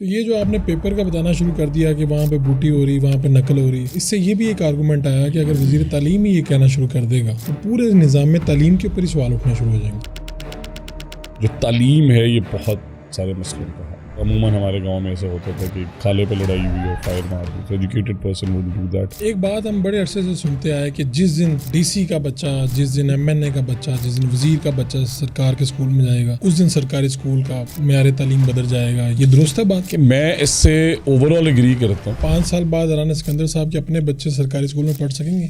تو یہ جو آپ نے پیپر کا بتانا شروع کر دیا کہ وہاں پہ بوٹی ہو رہی، وہاں پہ نقل ہو رہی، اس سے یہ بھی ایک آرگومنٹ آیا کہ اگر وزیر تعلیم ہی یہ کہنا شروع کر دے گا تو پورے نظام میں تعلیم کے اوپر ہی سوال اٹھنا شروع ہو جائیں گے. جو تعلیم ہے یہ بہت سارے مسئلوں کا ہے. عموماً ہمارے گاؤں میں ایسا ہوتا تھا کہ کھالے پہ لڑائی ہوئی اور فائر مار دی، تو educated person would do that. ایک بات ہم بڑے عرصے سے سنتے آئے کہ جس دن ڈی سی کا بچہ، جس دن ایم این اے کا بچہ، جس دن وزیر کا بچہ سرکار کے اسکول میں جائے گا، اس دن سرکاری اسکول کا معیار تعلیم بدل جائے گا. یہ درست ہے بات؟ کہ میں اس سے اوور آل ایگری کرتا ہوں. 5 سال بعد رانا سکندر صاحب کے اپنے بچے سرکاری اسکول میں پڑھ سکیں گے؟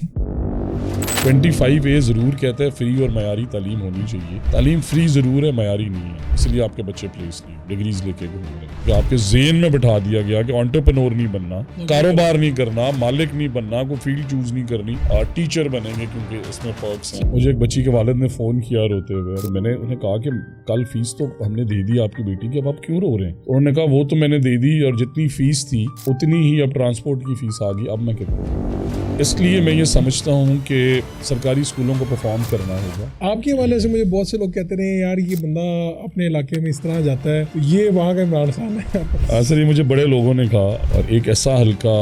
25A ضرور کہتا ہے فری اور معیاری تعلیم ہونی چاہیے. تعلیم فری ضرور ہے، معیاری نہیں ہے، اس لیے آپ کے بچے پلیس نہیں ڈگریز لے کے گھوم رہے ہیں. کہ آپ کے ذہن میں بٹھا دیا گیا کہ انٹرپرنور نہیں بننا، کاروبار نہیں کرنا، مالک نہیں بننا، کوئی فیلڈ چوز نہیں کرنی، ٹیچر بنیں گے کیونکہ اس میں پرکس ہیں. مجھے ایک بچی کے والد نے فون کیا روتے ہوئے، اور میں نے انہیں کہا کہ کل فیس تو ہم نے دے دی آپ کی بیٹی کی، اب آپ کیوں رو رہے ہیں؟ انہوں نے کہا وہ تو میں نے دے دی اور جتنی فیس تھی اتنی ہی اب ٹرانسپورٹ کی فیس آ گئی، اب میں کیا کروں؟ اس لیے میں یہ سمجھتا ہوں کہ سرکاری اسکولوں کو پرفارم کرنا ہوگا. آپ کے حوالے سے مجھے بہت سے لوگ کہتے رہے یار یہ بندہ اپنے علاقے میں اس طرح جاتا ہے، یہ وہاں کا عمران خان ہے. سر یہ مجھے بڑے لوگوں نے کہا، اور ایک ایسا حلقہ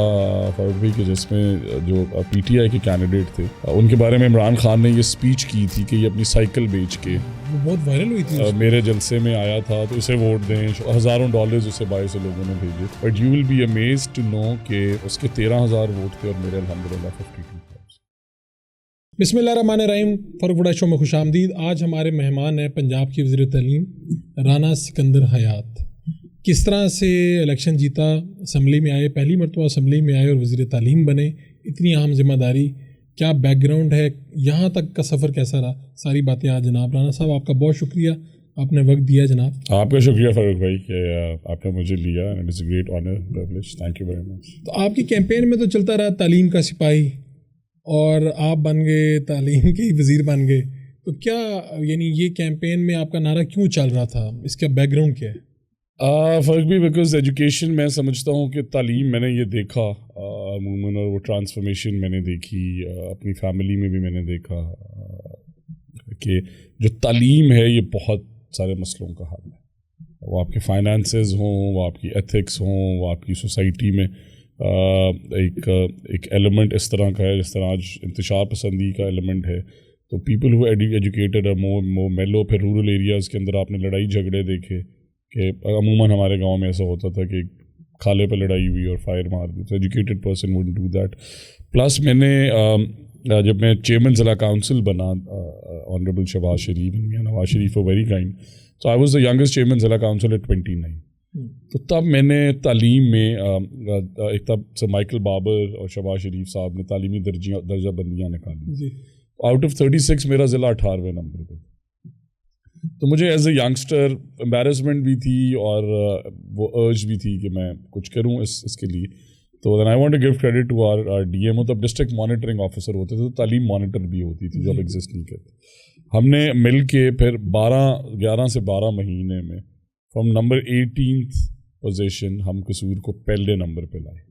فاروق بھائی کہ جس میں جو پی ٹی آئی کے کینڈیڈیٹ تھے ان کے بارے میں عمران خان نے یہ اسپیچ کی تھی کہ یہ اپنی سائیکل بیچ کے وہ بہت وائرل ہوئی تھی، میرے جلسے میں آیا تھا تو اسے ووٹ دیں. ہزاروں ڈالرز اسے باہر سے لوگوں نے بھیجے. But you will be amazed to know کہ اس کے 13,000 ووٹ تھے اور میرے الحمدللہ 52,000. بسم اللہ الرحمن الرحیم. فاروق وڈا شو میں خوش آمدید. آج ہمارے مہمان ہیں پنجاب کی وزیر تعلیم رانا سکندر حیات. کس طرح سے الیکشن جیتا، اسمبلی میں آئے، پہلی مرتبہ اسمبلی میں آئے اور وزیر تعلیم بنے، اتنی اہم ذمہ داری، کیا بیک گراؤنڈ ہے، یہاں تک کا سفر کیسا رہا، ساری باتیں آج جناب رانا صاحب آپ کا بہت شکریہ، آپ نے وقت دیا جناب. آپ کا شکریہ فاروق بھائی کہ آپ نے مجھے لیا. It is a great honour privilege. Thank you very much. تو آپ کی کیمپین میں تو چلتا رہا تعلیم کا سپاہی، اور آپ بن گئے تعلیم کے وزیر بن گئے، تو کیا یعنی یہ کیمپین میں آپ کا نعرہ کیوں چل رہا تھا، اس کا بیک گراؤنڈ کیا ہے؟ فرق بھی بیکاز ایجوکیشن میں سمجھتا ہوں کہ تعلیم میں نے یہ دیکھا عموماً، اور وہ ٹرانسفارمیشن میں نے دیکھی اپنی فیملی میں بھی میں نے دیکھا کہ جو تعلیم ہے یہ بہت سارے مسئلوں کا حل ہے. وہ آپ کے فائنانسز ہوں، وہ آپ کی ایتھکس ہوں، وہ آپ کی سوسائٹی میں ایک ایلیمنٹ اس طرح کا ہے جس طرح آج انتشار پسندی کا ایلیمنٹ ہے. تو پیپل ہو ایجوکیٹڈ اور مور میلو. پھر رورل ایریاز کے اندر آپ نے لڑائی جھگڑے دیکھے کہ عموماً ہمارے گاؤں میں ایسا ہوتا تھا کہ کھالے پہ لڑائی ہوئی اور فائر مار دی. تو educated person would do that. Plus میں نے جب میں چیئرمین ضلع کاؤنسل بنا، آنریبل شہباز شریف، نواز شریف ویری کائنڈ، تو I was the youngest chairman ضلع کاؤنسل ایٹ 29. تو تب میں نے تعلیم میں ایک تب سے مائیکل بابر اور شہباز شریف صاحب نے تعلیمی درجہ بندیاں نکالی. آؤٹ آف 36 میرا ضلع 18ویں نمبر پہ. تو مجھے ایز اے ینگسٹر امبیرسمنٹ بھی تھی اور وہ ارج بھی تھی کہ میں کچھ کروں اس کے لیے. تو then I want to give credit to R D M O. تب ڈسٹرکٹ مانیٹرنگ آفیسر ہوتے تھے، تو تعلیم مانیٹر بھی ہوتی تھی جو اب ایگزسٹ نہیں کرتی. ہم نے مل کے پھر 11 سے 12 مہینے میں فرام نمبر 18th پوزیشن ہم قصور کو پہلے نمبر پہ لائے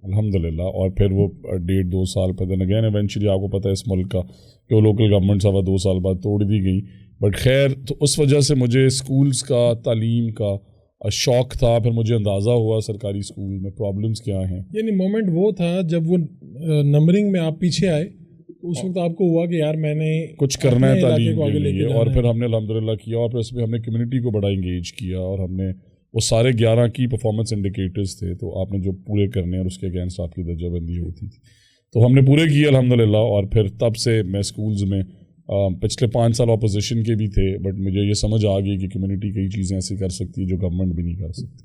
الحمدللہ. اور پھر وہ 1.5-2 سال پہ دین اگین ایونچولی آپ کو پتہ ہے اس ملک کا کہ وہ لوکل گورنمنٹ صاحب 2 سال بعد توڑ دی گئی. بٹ خیر، تو اس وجہ سے مجھے اسکولس کا، تعلیم کا شوق تھا. پھر مجھے اندازہ ہوا سرکاری اسکول میں پرابلمس کیا ہیں. یعنی مومنٹ وہ تھا جب وہ نمبرنگ میں آپ پیچھے آئے، اس وقت آپ کو ہوا کہ یار میں نے کچھ کرنا ہے تعلیم کے لیے. اور پھر ہم نے الحمدللہ کیا، اور پھر اس میں ہم نے کمیونٹی کو بڑا انگیج کیا، اور ہم نے وہ سارے 11 کی پرفارمنس انڈیکیٹرز تھے تو آپ نے جو پورے کرنے اور اس کے اگینسٹ آپ کی درجہ بندی ہوتی تھی، تو ہم نے پورے کیے الحمدللہ. اور پھر تب سے میں اسکولز میں پچھلے 5 سال اپوزیشن کے بھی تھے، بٹ مجھے یہ سمجھ آ گئی کہ کمیونٹی کئی چیزیں ایسی کر سکتی ہے جو گورنمنٹ بھی نہیں کر سکتی.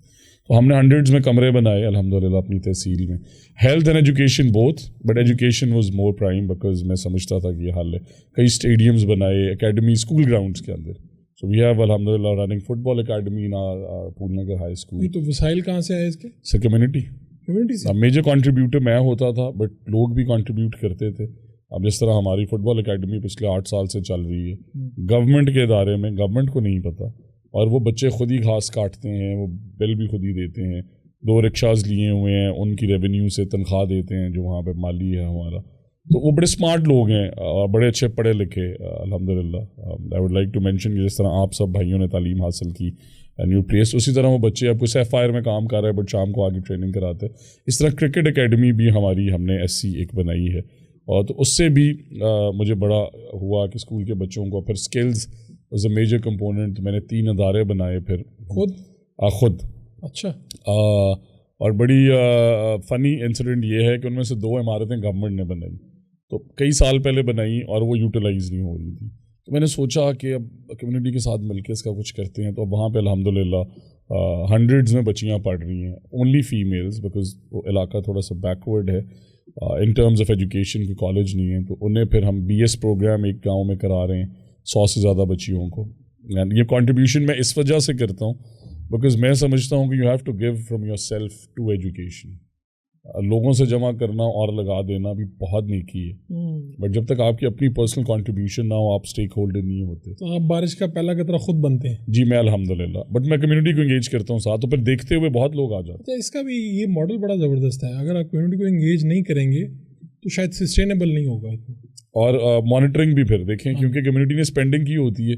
تو ہم نے 100s میں کمرے بنائے الحمدللہ اپنی تحصیل میں. Health and education both, but education was more prime because میں سمجھتا تھا کہ یہ حل ہے. کئی اسٹیڈیمز بنائے، اکیڈمی اسکول گراؤنڈس کے اندر. سو وی ہیو الحمدللہ رننگ فٹ بال اکیڈمی ان پھول نگر ہائی اسکول. تو وسائل کہاں سے آئے اس کے؟ سر کمیونٹی سے. میجر کنٹریبیوٹر میں ہوتا تھا، بٹ لوگ بھی کنٹریبیوٹ کرتے تھے. اب جس طرح ہماری فٹ بال اکیڈمی پچھلے 8 سال سے چل رہی ہے گورنمنٹ کے ادارے میں، گورنمنٹ کو نہیں پتہ، اور وہ بچے خود ہی گھاس کاٹتے ہیں، وہ بل بھی خود ہی دیتے ہیں. 2 رکشاز لیے ہوئے ہیں، ان کی ریونیو سے تنخواہ دیتے ہیں جو وہاں پہ مالی ہے ہمارا. تو وہ بڑے اسمارٹ لوگ ہیں اور بڑے اچھے پڑھے لکھے الحمدللہ. I would like to mention کہ جس طرح آپ سب بھائیوں نے تعلیم حاصل کی، اینڈ یو پلیس. اسی طرح وہ بچے اب کوئی سیف فائر میں کام کر رہے ہیں بٹ شام کو آگے ٹریننگ کراتے ہیں. اس طرح کرکٹ اکیڈمی بھی ہماری ہم نے ایسی ایک بنائی ہے, اور تو اس سے بھی مجھے بڑا ہوا کہ اسکول کے بچوں کو پھر skills was a major component. میں نے 3 ادارے بنائے پھر خود. اچھا. اور بڑی فنی انسیڈنٹ یہ ہے کہ ان میں سے 2 عمارتیں گورنمنٹ نے بنائی, تو کئی سال پہلے بنائی اور وہ یوٹیلائز نہیں ہو رہی تھی. تو میں نے سوچا کہ اب کمیونٹی کے ساتھ مل کے اس کا کچھ کرتے ہیں. تو اب وہاں پہ الحمدللہ ہنڈریڈز میں بچیاں پڑھ رہی ہیں, اونلی فیمیلز, بیکاز وہ علاقہ تھوڑا سا بیکورڈ ہے ان ٹرمز آف ایجوکیشن. کوئی کالج نہیں ہے, تو انہیں پھر ہم BS پروگرام ایک گاؤں میں کرا رہے ہیں 100 سے زیادہ بچیوں کو. یہ کنٹریبیوشن میں اس وجہ سے کرتا ہوں بیکاز میں سمجھتا ہوں کہ you have to give from yourself to education. لوگوں سے جمع کرنا اور لگا دینا بھی بہت نیکی ہے, بٹ جب تک آپ کی اپنی پرسنل کنٹریبیوشن نہ ہو آپ اسٹیک ہولڈر نہیں ہوتے. تو آپ بارش کا پہلا قطرہ خود بنتے ہیں؟ جی میں الحمدللہ, بٹ میں کمیونٹی کو انگیج کرتا ہوں ساتھ, تو پھر دیکھتے ہوئے بہت لوگ آ جاتے ہیں. اس کا بھی یہ ماڈل بڑا زبردست ہے. اگر آپ کمیونٹی کو انگیج نہیں کریں گے تو شاید سسٹینیبل نہیں ہوگا. اور مانیٹرنگ بھی پھر دیکھیں, کیونکہ کمیونٹی نے اسپینڈنگ کی ہوتی ہے,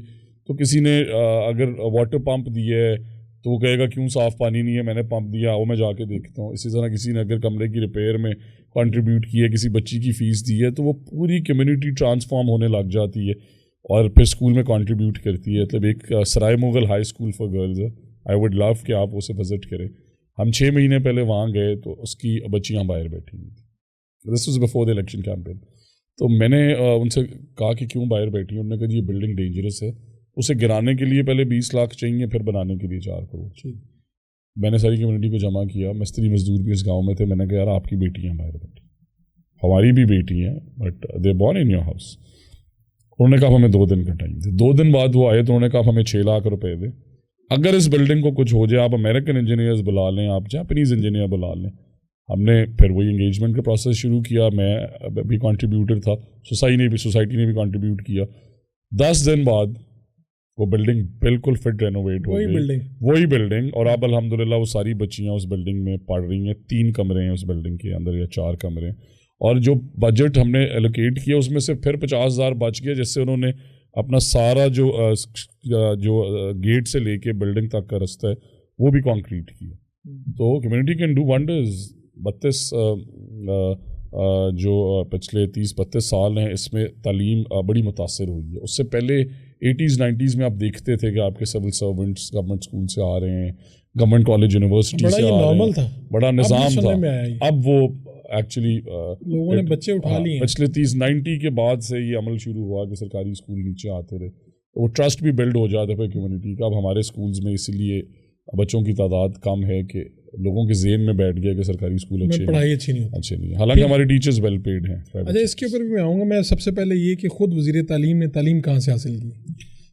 تو کسی نے اگر واٹر پمپ دیے ہے تو وہ کہے گا کیوں صاف پانی نہیں ہے, میں نے پمپ دیا, وہ میں جا کے دیکھتا ہوں. اسی طرح کسی نے اگر کمرے کی ریپیئر میں کنٹریبیوٹ کی ہے, کسی بچی کی فیس دی ہے, تو وہ پوری کمیونٹی ٹرانسفارم ہونے لگ جاتی ہے اور پھر اسکول میں کنٹریبیوٹ کرتی ہے. مطلب ایک Sarai Mughal high school for girls ہے, آئی ووڈ لو کہ آپ اسے وزٹ کریں. ہم 6 مہینے پہلے وہاں گئے تو اس کی بچیاں باہر بیٹھی ہوئی تھیں. This was before the election campaign. تو میں نے ان سے کہا کہ کیوں باہر بیٹھی ہیں. انہوں نے کہا جی یہ بلڈنگ ڈینجرس ہے, اسے گرانے کے لیے پہلے 20 لاکھ چاہیے, پھر بنانے کے لیے 4 کروڑ. میں نے ساری کمیونٹی کو جمع کیا, مستری مزدور بھی اس گاؤں میں تھے. میں نے کہا یار آپ کی بیٹیاں باہر بیٹھی, ہماری بھی بیٹی ہیں, but they born in your house. انہوں نے کہا ہمیں 2 دن کا ٹائم دے. 2 دن بعد وہ آئے تو انہوں نے کہا ہمیں 6 لاکھ روپے دے. اگر اس بلڈنگ کو کچھ ہو جائے آپ امریکن انجینئرز بلا لیں, آپ جاپنیز انجینئر بلا لیں. ہم نے پھر وہی انگیجمنٹ کا پروسیس شروع کیا. میں بھی کنٹریبیوٹر تھا, سوسائٹی نے بھی کنٹریبیوٹ کیا. 10 دن بعد وہ بلڈنگ بالکل فٹ رینوویٹ ہو گئی, وہی بلڈنگ. اور اب الحمدللہ وہ ساری بچیاں اس بلڈنگ میں پڑھ رہی ہیں. 3 کمرے ہیں اس بلڈنگ کے اندر یا 4 کمرے. اور جو بجٹ ہم نے ایلوکیٹ کیا اس میں سے پھر 50,000 بچ گیا, جس سے انہوں نے اپنا سارا جو گیٹ سے لے کے بلڈنگ تک کا رستہ ہے وہ بھی کانکریٹ کیا. تو کمیونٹی کین ڈو ونڈرز. 32 جو پچھلے 30-32 سال ہیں اس میں تعلیم بڑی متاثر ہوئی ہے. اس سے پہلے 80s 90s میں آپ دیکھتے تھے کہ آپ کے سول سرونٹس گورنمنٹ اسکول سے آ رہے ہیں, گورنمنٹ کالج یونیورسٹی سے آ رہے ہیں, بڑا نظام تھا. اب وہ ایکچولی لوگوں نے بچے اٹھا لیے ہیں. پچھلے 30-90 کے بعد سے یہ عمل شروع ہوا کہ سرکاری اسکول نیچے آتے رہے, وہ ٹرسٹ بھی بلڈ ہو جاتا ہے کمیونٹی کا. اب ہمارے اسکولز میں اسی لیے بچوں کی تعداد کم ہے کہ لوگوں کے ذہن میں بیٹھ گیا کہ سرکاری اسکول پڑھائی اچھی نہیں. حالانکہ ہمارے ٹیچرز ویل پیڈ ہیں. اچھا, اس کے اوپر بھی میں آؤں گا. میں سب سے پہلے یہ کہ خود وزیر تعلیم نے تعلیم کہاں سے حاصل کی؟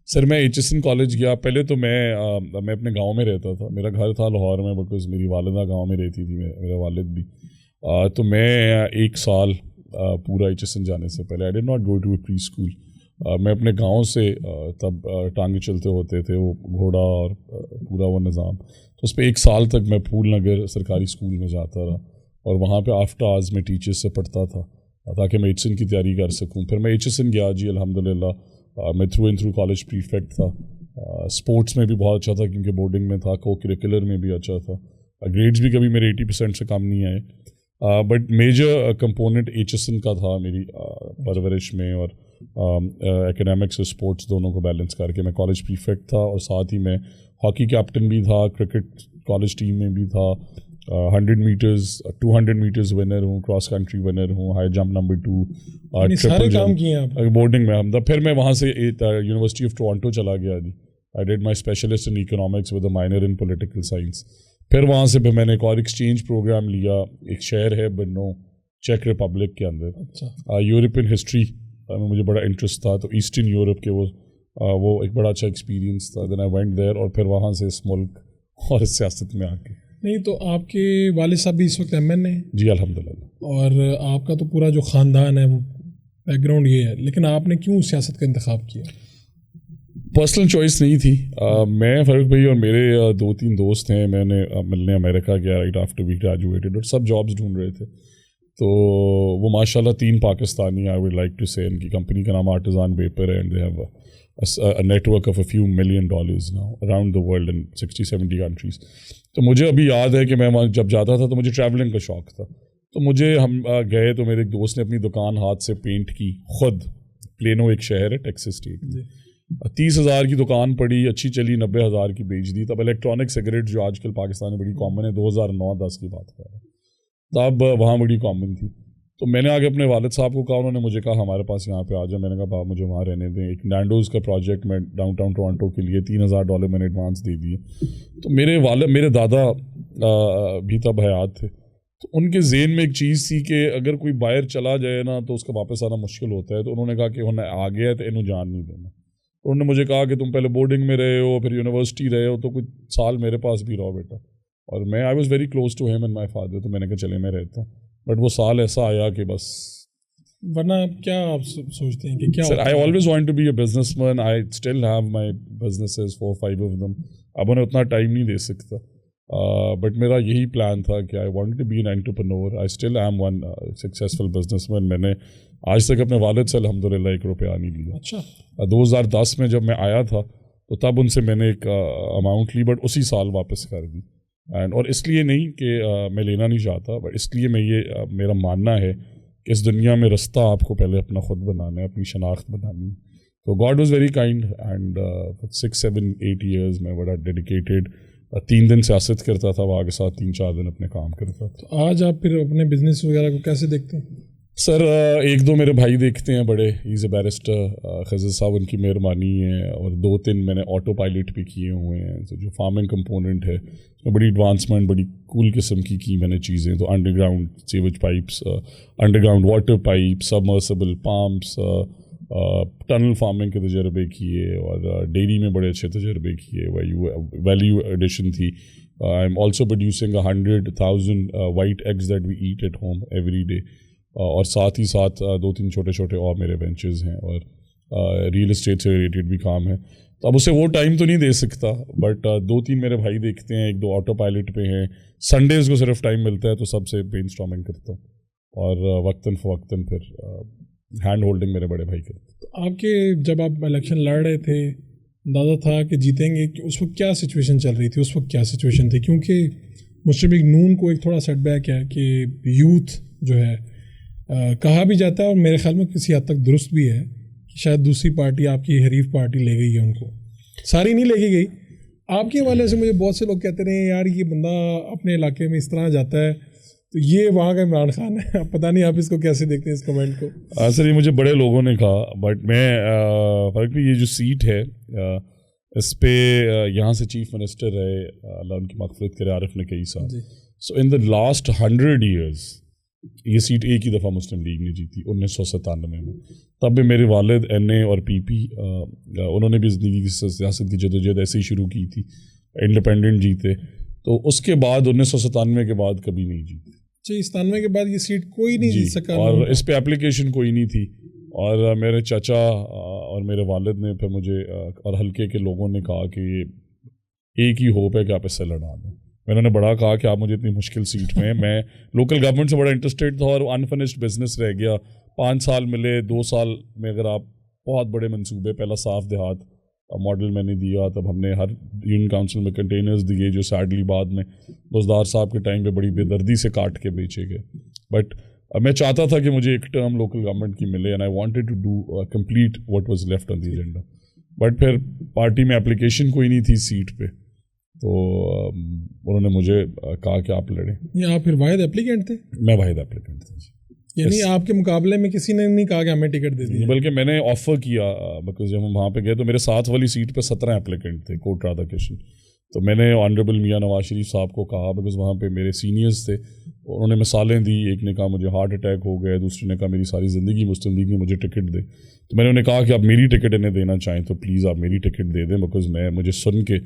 سر میں HSN کالج گیا. پہلے تو میں اپنے گاؤں میں رہتا تھا. میرا گھر تھا لاہور میں, بیکاز میری والدہ گاؤں میں رہتی تھی, میرا والد بھی. تو میں 1 سال پورا HSN جانے سے پہلے I did not go to a preschool. میں اپنے گاؤں سے تب ٹانگے چلتے ہوتے تھے, وہ گھوڑا اور پورا وہ نظام. تو اس پہ 1 سال تک میں پھول نگر سرکاری اسکول میں جاتا رہا, اور وہاں پہ آفٹر آورز میں ٹیچرز سے پڑھتا تھا تاکہ میں HSN کی تیاری کر سکوں. پھر میں HSN گیا جی الحمدللہ. میں through and through college prefect تھا. اسپورٹس میں بھی بہت اچھا تھا کیونکہ بورڈنگ میں تھا. کو کریکولر میں بھی اچھا تھا. گریڈز بھی کبھی میرے 80% سے کم نہیں آئے. بٹ میجر کمپوننٹ HSN کا تھا میری پرورش میں, اور اکیڈیمکس اور اسپورٹس دونوں کو بیلنس کر کے میں کالج پریفیکٹ تھا. اور ساتھ ہی میں ہاکی کیپٹن بھی تھا, کرکٹ کالج ٹیم میں بھی تھا, 100 میٹرز 200 میٹرز ونر ہوں, کراس کنٹری ونر ہوں, ہائی جمپ نمبر 2, سارے کام کیے ہیں بورڈنگ میں. پھر میں وہاں سے یونیورسٹی آف ٹورانٹو چلا گیا جی. I did my specialist in economics with a minor in political science. پھر وہاں سے پھر میں نے ایک اور ایکسچینج پروگرام لیا. ایک شہر ہے برنو, چیک ریپبلک کے اندر. یورپین ہسٹری میں مجھے بڑا انٹرسٹ تھا, تو ایسٹرن یورپ کے وہ ایک بڑا اچھا ایکسپیرینس تھا. دین آئی وینٹ دیر, اور پھر وہااں سے اس ملک اور اس سیاست میں آ کے. نہیں تو آپ کے والد صاحب بھی اس وقت MN ہیں؟ جی الحمدللہ. اور آپ کا تو پورا جو خاندان ہے وہ بیک گراؤنڈ یہ ہے, لیکن آپ نے کیوں سیاست کا انتخاب کیا؟ پرسنل چوائس نہیں تھی. میں فاروق بھائی اور میرے 2-3 دوست ہیں, میں نے ملنے امریکہ گیا رائٹ آفٹر وی گریجویٹڈ, اور سب جابس ڈھونڈ رہے تھے. تو وہ ماشاء اللہ 3 Pakistani, I would like to say, ان کی کمپنی کا نام آرٹزان پیپر ہے, and they have a network of a few $1 million now around the world in 60-70 countries. تو مجھے ابھی یاد ہے کہ میں وہاں جب جاتا تھا تو مجھے ٹریولنگ کا شوق تھا. تو مجھے ہم گئے تو میرے ایک دوست نے اپنی دکان ہاتھ سے پینٹ کی خود. پلینو ایک شہر ہے ٹیکساس اسٹیٹ میں. 30,000 کی دکان پڑی, اچھی چلی, 90,000 کی بیچ دی. تب الیکٹرانک سگریٹ جو آج کل پاکستان میں بڑی کامن ہے, 2009-10 کی بات کر رہا ہوں, تب وہاں بڑی کامن تھی. تو میں نے آگے اپنے والد صاحب کو کہا, انہوں نے مجھے کہا ہمارے پاس یہاں پہ آ جائے. میں نے کہا باپ مجھے وہاں رہنے دیں. ایک نینڈوز کا پروجیکٹ میں ڈاؤن ٹاؤن ٹورانٹو کے لیے $3,000 میں نے ایڈوانس دے دیے. تو میرے دادا بھی تب حیات تھے. تو ان کے ذہن میں ایک چیز تھی کہ اگر کوئی باہر چلا جائے نا تو اس کا واپس آنا مشکل ہوتا ہے. تو انہوں نے کہا کہ انہیں آ گیا ہے تو انہوں جان نہیں دینا. تو انہوں نے مجھے کہا کہ تم پہلے بورڈنگ میں رہے ہو, پھر یونیورسٹی رہے ہو, تو کچھ سال میرے پاس بھی رہو بیٹا. اور میں I was very close to him and my father. تو میں نے کہا چلے میں رہتا ہوں. بٹ وہ سال ایسا آیا کہ بس. ورنہ کیا آپ سوچتے ہیں کہ کیا sir, I always want to be a businessman. I still have my businesses 4-5 of them. اب انہیں اتنا ٹائم نہیں دے سکتا. بٹ میرا یہی پلان تھا کہ I want to be an entrepreneur. I still am one successful businessman. میں نے آج تک اپنے والد سے الحمدللہ $1 نہیں لیا. اچھا. 2010 میں جب میں آیا تھا تو تب ان سے میں نے ایک اماؤنٹ لی, بٹ اسی سال واپس کر دی. اور اس لیے نہیں کہ میں لینا نہیں چاہتا, بٹ اس لیے میں یہ میرا ماننا ہے کہ اس دنیا میں رستہ آپ کو پہلے اپنا خود بنانا ہے, اپنی شناخت بنانی ہے. تو God was very kind and 6-7-8 years میں بڑا ڈیڈیکیٹڈ 3 دن سیاست کرتا تھا وہاں کے ساتھ, 3-4 دن اپنے کام کرتا تھا. تو آج آپ پھر اپنے بزنس وغیرہ کو کیسے دیکھتے ہیں؟ سر 1-2 میرے بھائی دیکھتے ہیں بڑے. ایز اے بیرسٹر خضر صاحب, ان کی مہربانی ہے. اور 2-3 میں نے آٹو پائلٹ بھی کیے ہوئے ہیں. تو جو فارمنگ کمپوننٹ ہے اس میں بڑی ایڈوانسمنٹ, بڑی کول قسم کی میں نے چیزیں. تو under ground sewage pipes, under ground water pipe, submersible pumps, tunnel farming کے تجربے کیے, اور ڈیری میں بڑے اچھے تجربے کیے. ویلیو ایڈیشن تھی. I am also producing 100,000 white eggs that we eat at home every day. اور ساتھ ہی ساتھ 2-3 چھوٹے اور میرے وینچرز ہیں, اور ریئل اسٹیٹ سے ریلیٹڈ بھی کام ہے. تو اب اسے وہ ٹائم تو نہیں دے سکتا, بٹ 2-3 میرے بھائی دیکھتے ہیں, 1-2 آٹو پائلٹ پہ ہیں. سنڈیز کو صرف ٹائم ملتا ہے تو سب سے برین اسٹارمنگ کرتا ہوں, اور وقتاً فوقتاً پھر ہینڈ ہولڈنگ میرے بڑے بھائی کرتے. تو آپ کے جب آپ الیکشن لڑ رہے تھے, اندازہ تھا کہ جیتیں گے, کہ اس وقت کیا سچویشن چل رہی تھی؟ اس وقت کیا سچویشن تھی؟ کیونکہ مسلم لیگ نون کو ایک تھوڑا سیٹ بیک ہے کہ یوتھ جو ہے کہا بھی جاتا ہے, اور میرے خیال میں کسی حد تک درست بھی ہے, کہ شاید دوسری پارٹی آپ کی حریف پارٹی لے گئی ہے ان کو. ساری نہیں لے کے گئی. آپ کے حوالے سے مجھے بہت سے لوگ کہتے رہے یار یہ بندہ اپنے علاقے میں اس طرح جاتا ہے تو یہ وہاں کا عمران خان ہے. پتہ نہیں آپ اس کو کیسے دیکھتے ہیں اس کمنٹ کو؟ سر یہ مجھے بڑے لوگوں نے کہا, بٹ میں فرق بھی, یہ جو سیٹ ہے اس پہ یہاں سے چیف منسٹر رہے, اللہ ان کی مغفرت کرے, عارف نقی صاحب. سو ان دا لاسٹ 100 ایئرز یہ سیٹ ایک ہی دفعہ مسلم لیگ نے جیتی, 1997 میں. تب بھی میرے والد NA اور PP انہوں نے بھی زندگی کی سیاست کی جدوجہد ایسے ہی شروع کی تھی, انڈیپینڈنٹ جیتے. تو اس کے بعد 1997 کے بعد کبھی نہیں جیتی. 97 کے بعد یہ سیٹ کوئی نہیں جیت سکا, اور اس پہ اپلیکیشن کوئی نہیں تھی. اور میرے چچا اور میرے والد نے پھر مجھے اور حلقے کے لوگوں نے کہا کہ ایک ہی ہوپ ہے کہ آپ اس سے لڑا دیں. انہوں نے بڑا کہا کہ آپ مجھے اتنی مشکل سیٹ میں, میں لوکل گورنمنٹ سے بڑا انٹرسٹیڈ تھا, اور انفنشڈ بزنس رہ گیا. 5 سال ملے, 2 سال میں اگر آپ بہت بڑے منصوبے, پہلا صاف دیہات ماڈل میں نے دیا, تب ہم نے ہر یونین کاؤنسل میں کنٹینرز دیے جو سیڈلی بعد میں بزدار صاحب کے ٹائم پہ بڑی بے دردی سے کاٹ کے بیچے گئے. بٹ میں چاہتا تھا کہ مجھے ایک ٹرم لوکل گورنمنٹ کی ملے, and I wanted to do complete what was left on the agenda. But پھر پارٹی میں اپلیکیشن کوئی نہیں تھی سیٹ پہ, تو انہوں نے مجھے کہا کہ آپ لڑیں. یہ آپ پھر واحد اپلیکینٹ تھے؟ میں واحد اپلیکینٹ تھا. یعنی آپ کے مقابلے میں کسی نے نہیں کہا کہ ہمیں ٹکٹ دے دی؟ بلکہ میں نے آفر کیا, بیکاز جب ہم وہاں پہ گئے تو میرے ساتھ والی سیٹ پہ 17 اپلیکینٹ تھے, کوٹ رادھا کرشن. تو میں نے آنریبل میاں نواز شریف صاحب کو کہا, بیکاز وہاں پہ میرے سینئرز تھے, انہوں نے مثالیں دی. ایک نے کہا مجھے ہارٹ اٹیک ہو گیا, دوسرے نے کہا میری ساری زندگی مسلم لیگ میں مجھے ٹکٹ دے. تو میں نے انہیں کہا کہ آپ میری ٹکٹ انہیں دینا چاہیں تو پلیز آپ میری ٹکٹ دے دیں, بیکاز مجھے سن کے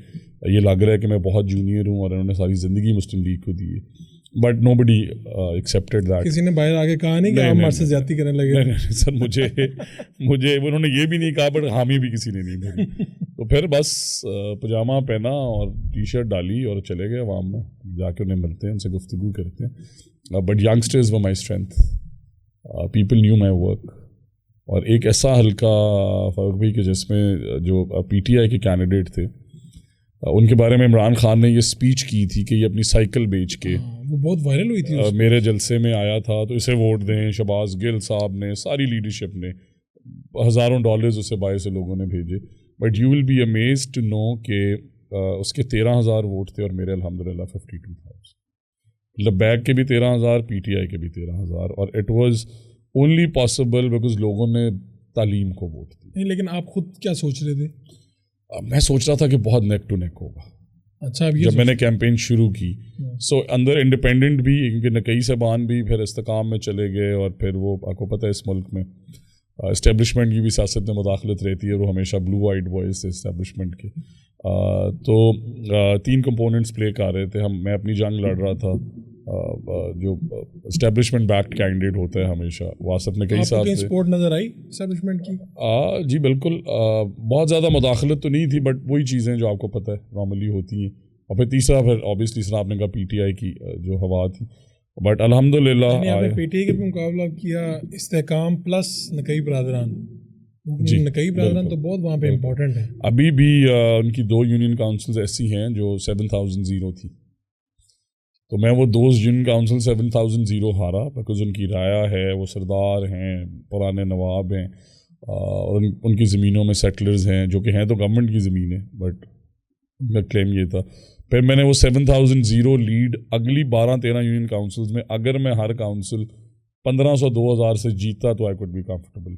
یہ لگ رہا ہے کہ میں بہت جونیئر ہوں, اور انہوں نے ساری زندگی مسلم لیگ کو دی ہے. But nobody accepted that. کسی نے باہر آگے کہا نہیں کہ آپ ہمارے سے زیادتی کرنے لگے؟ نہیں سر, مجھے انہوں نے یہ بھی نہیں کہا, بٹ حامی بھی کسی نے نہیں بھری. تو پھر بس پجامہ پہنا اور ٹی شرٹ ڈالی اور چلے گئے عوام میں, جا کے انہیں ملتے ہیں, ان سے گفتگو کرتے ہیں. But youngsters were my strength, people new my work, اور ایک ایسا حلقہ فاروق بھائی کہ جس میں جو پی ٹی آئی کے کینڈیڈیٹ تھے ان کے بارے میں عمران خان نے یہ اسپیچ کی تھی کہ یہ اپنی سائیکل بیچ کے وہ بہت وائرل ہوئی تھی میرے جلسے میں آیا تھا تو اسے ووٹ دیں. شہباز گل صاحب نے, ساری لیڈرشپ نے ہزاروں ڈالرز اسے باہر سے لوگوں نے بھیجے. But you will be amazed to know کہ اس کے 13,000 ووٹ تھے اور میرے الحمدللہ 52,000. مطلب بیک کے بھی 13,000, پی ٹی آئی کے بھی 13,000, اور it was only possible because لوگوں نے تعلیم کو ووٹ دی. نہیں, لیکن آپ خود کیا سوچ رہے تھے؟ میں سوچ رہا تھا کہ بہت نیک ٹو نیک ہوگا. اچھا, اب جب میں نے کیمپین شروع کی سو اندر انڈیپینڈنٹ بھی, کیونکہ نقی صاحبان بھی پھر استحکام میں چلے گئے, اور پھر وہ آپ کو پتہ ہے اس ملک میں اسٹیبلشمنٹ کی بھی سیاست میں مداخلت رہتی ہے, اور وہ ہمیشہ بلو آئیڈ بوائز تھے اسٹیبلشمنٹ کے. تو 3 کمپوننٹس پلے کر رہے تھے. میں اپنی جنگ لڑ رہا تھا, جو اسٹیبلشمنٹ بیکڈ کینڈیڈیٹ ہوتا ہے ہمیشہ, واسط میں کئی صاحب تھے. سپورٹ نظر آئی اسٹیبلشمنٹ کی؟ جی بالکل, بہت زیادہ مداخلت تو نہیں تھی, بٹ وہی چیزیں جو آپ کو پتہ ہے نارملی ہوتی ہیں. اور پھر تیسرا, پھر آبویسلی تیسرا آپ نے کہا پی ٹی آئی کی جو ہوا تھی. بٹ الحمدللہ آپ نے پی ٹی آئی کے مقابلہ کیا استحکام پلس نقی برادران. جی, نقی برادران تو بہت وہاں پہ امپورٹنٹ ہے. ابھی بھی ان کی 2 یونین کاؤنسلز ایسی ہیں جو 7,000 تھی, تو میں وہ 2 یونین کاؤنسل 7,000 ہارا بیکاز ان کی رایا ہے, وہ سردار ہیں, پرانے نواب ہیں, اور ان کی زمینوں میں سیٹلرز ہیں, جو کہ ہیں تو گورنمنٹ کی زمین ہے, بٹ ان کا کلیم یہ تھا. پھر میں نے وہ 7,000 لیڈ اگلی 12-13 یونین کاؤنسلز میں, اگر میں ہر کاؤنسل 1,500-2,000 سے جیتا تو I could be comfortable.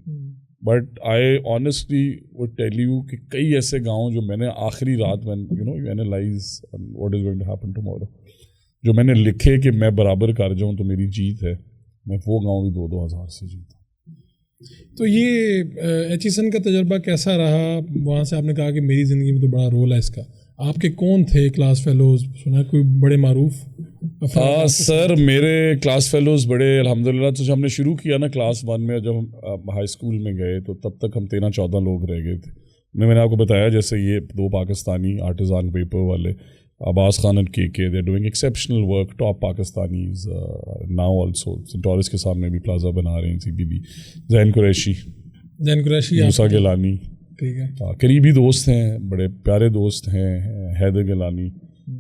But I honestly would tell you کہ کئی ایسے گاؤں جو میں نے آخری رات میں you analyse what is going to happen tomorrow, جو میں نے لکھے کہ میں برابر کر جاؤں تو میری جیت ہے, میں وہ گاؤں بھی 2,000 سے جیتا. تو یہ ایچیسن کا تجربہ کیسا رہا؟ وہاں سے آپ نے کہا کہ میری زندگی میں تو بڑا رول ہے اس کا. آپ کے کون تھے کلاس فیلوز؟ سنا کوئی بڑے معروف؟ سر میرے کلاس فیلوز بڑے الحمدللہ. تو جب ہم نے شروع کیا نا کلاس 1 میں, جب ہم ہائی اسکول میں گئے تو تب تک ہم 13-14 لوگ رہ گئے تھے. میں نے آپ کو بتایا جیسے یہ 2 پاکستانی آرٹیزان پیپر والے, عباس خان اینڈ کے they are doing exceptional work, top Pakistanis now also. Centaurus کے سامنے بھی پلازا بنا رہے ہیں CBD. زین قریشی, موسیٰ گیلانی, ٹھیک ہے, قریبی دوست ہیں, بڑے پیارے دوست ہیں. Haider Gilani,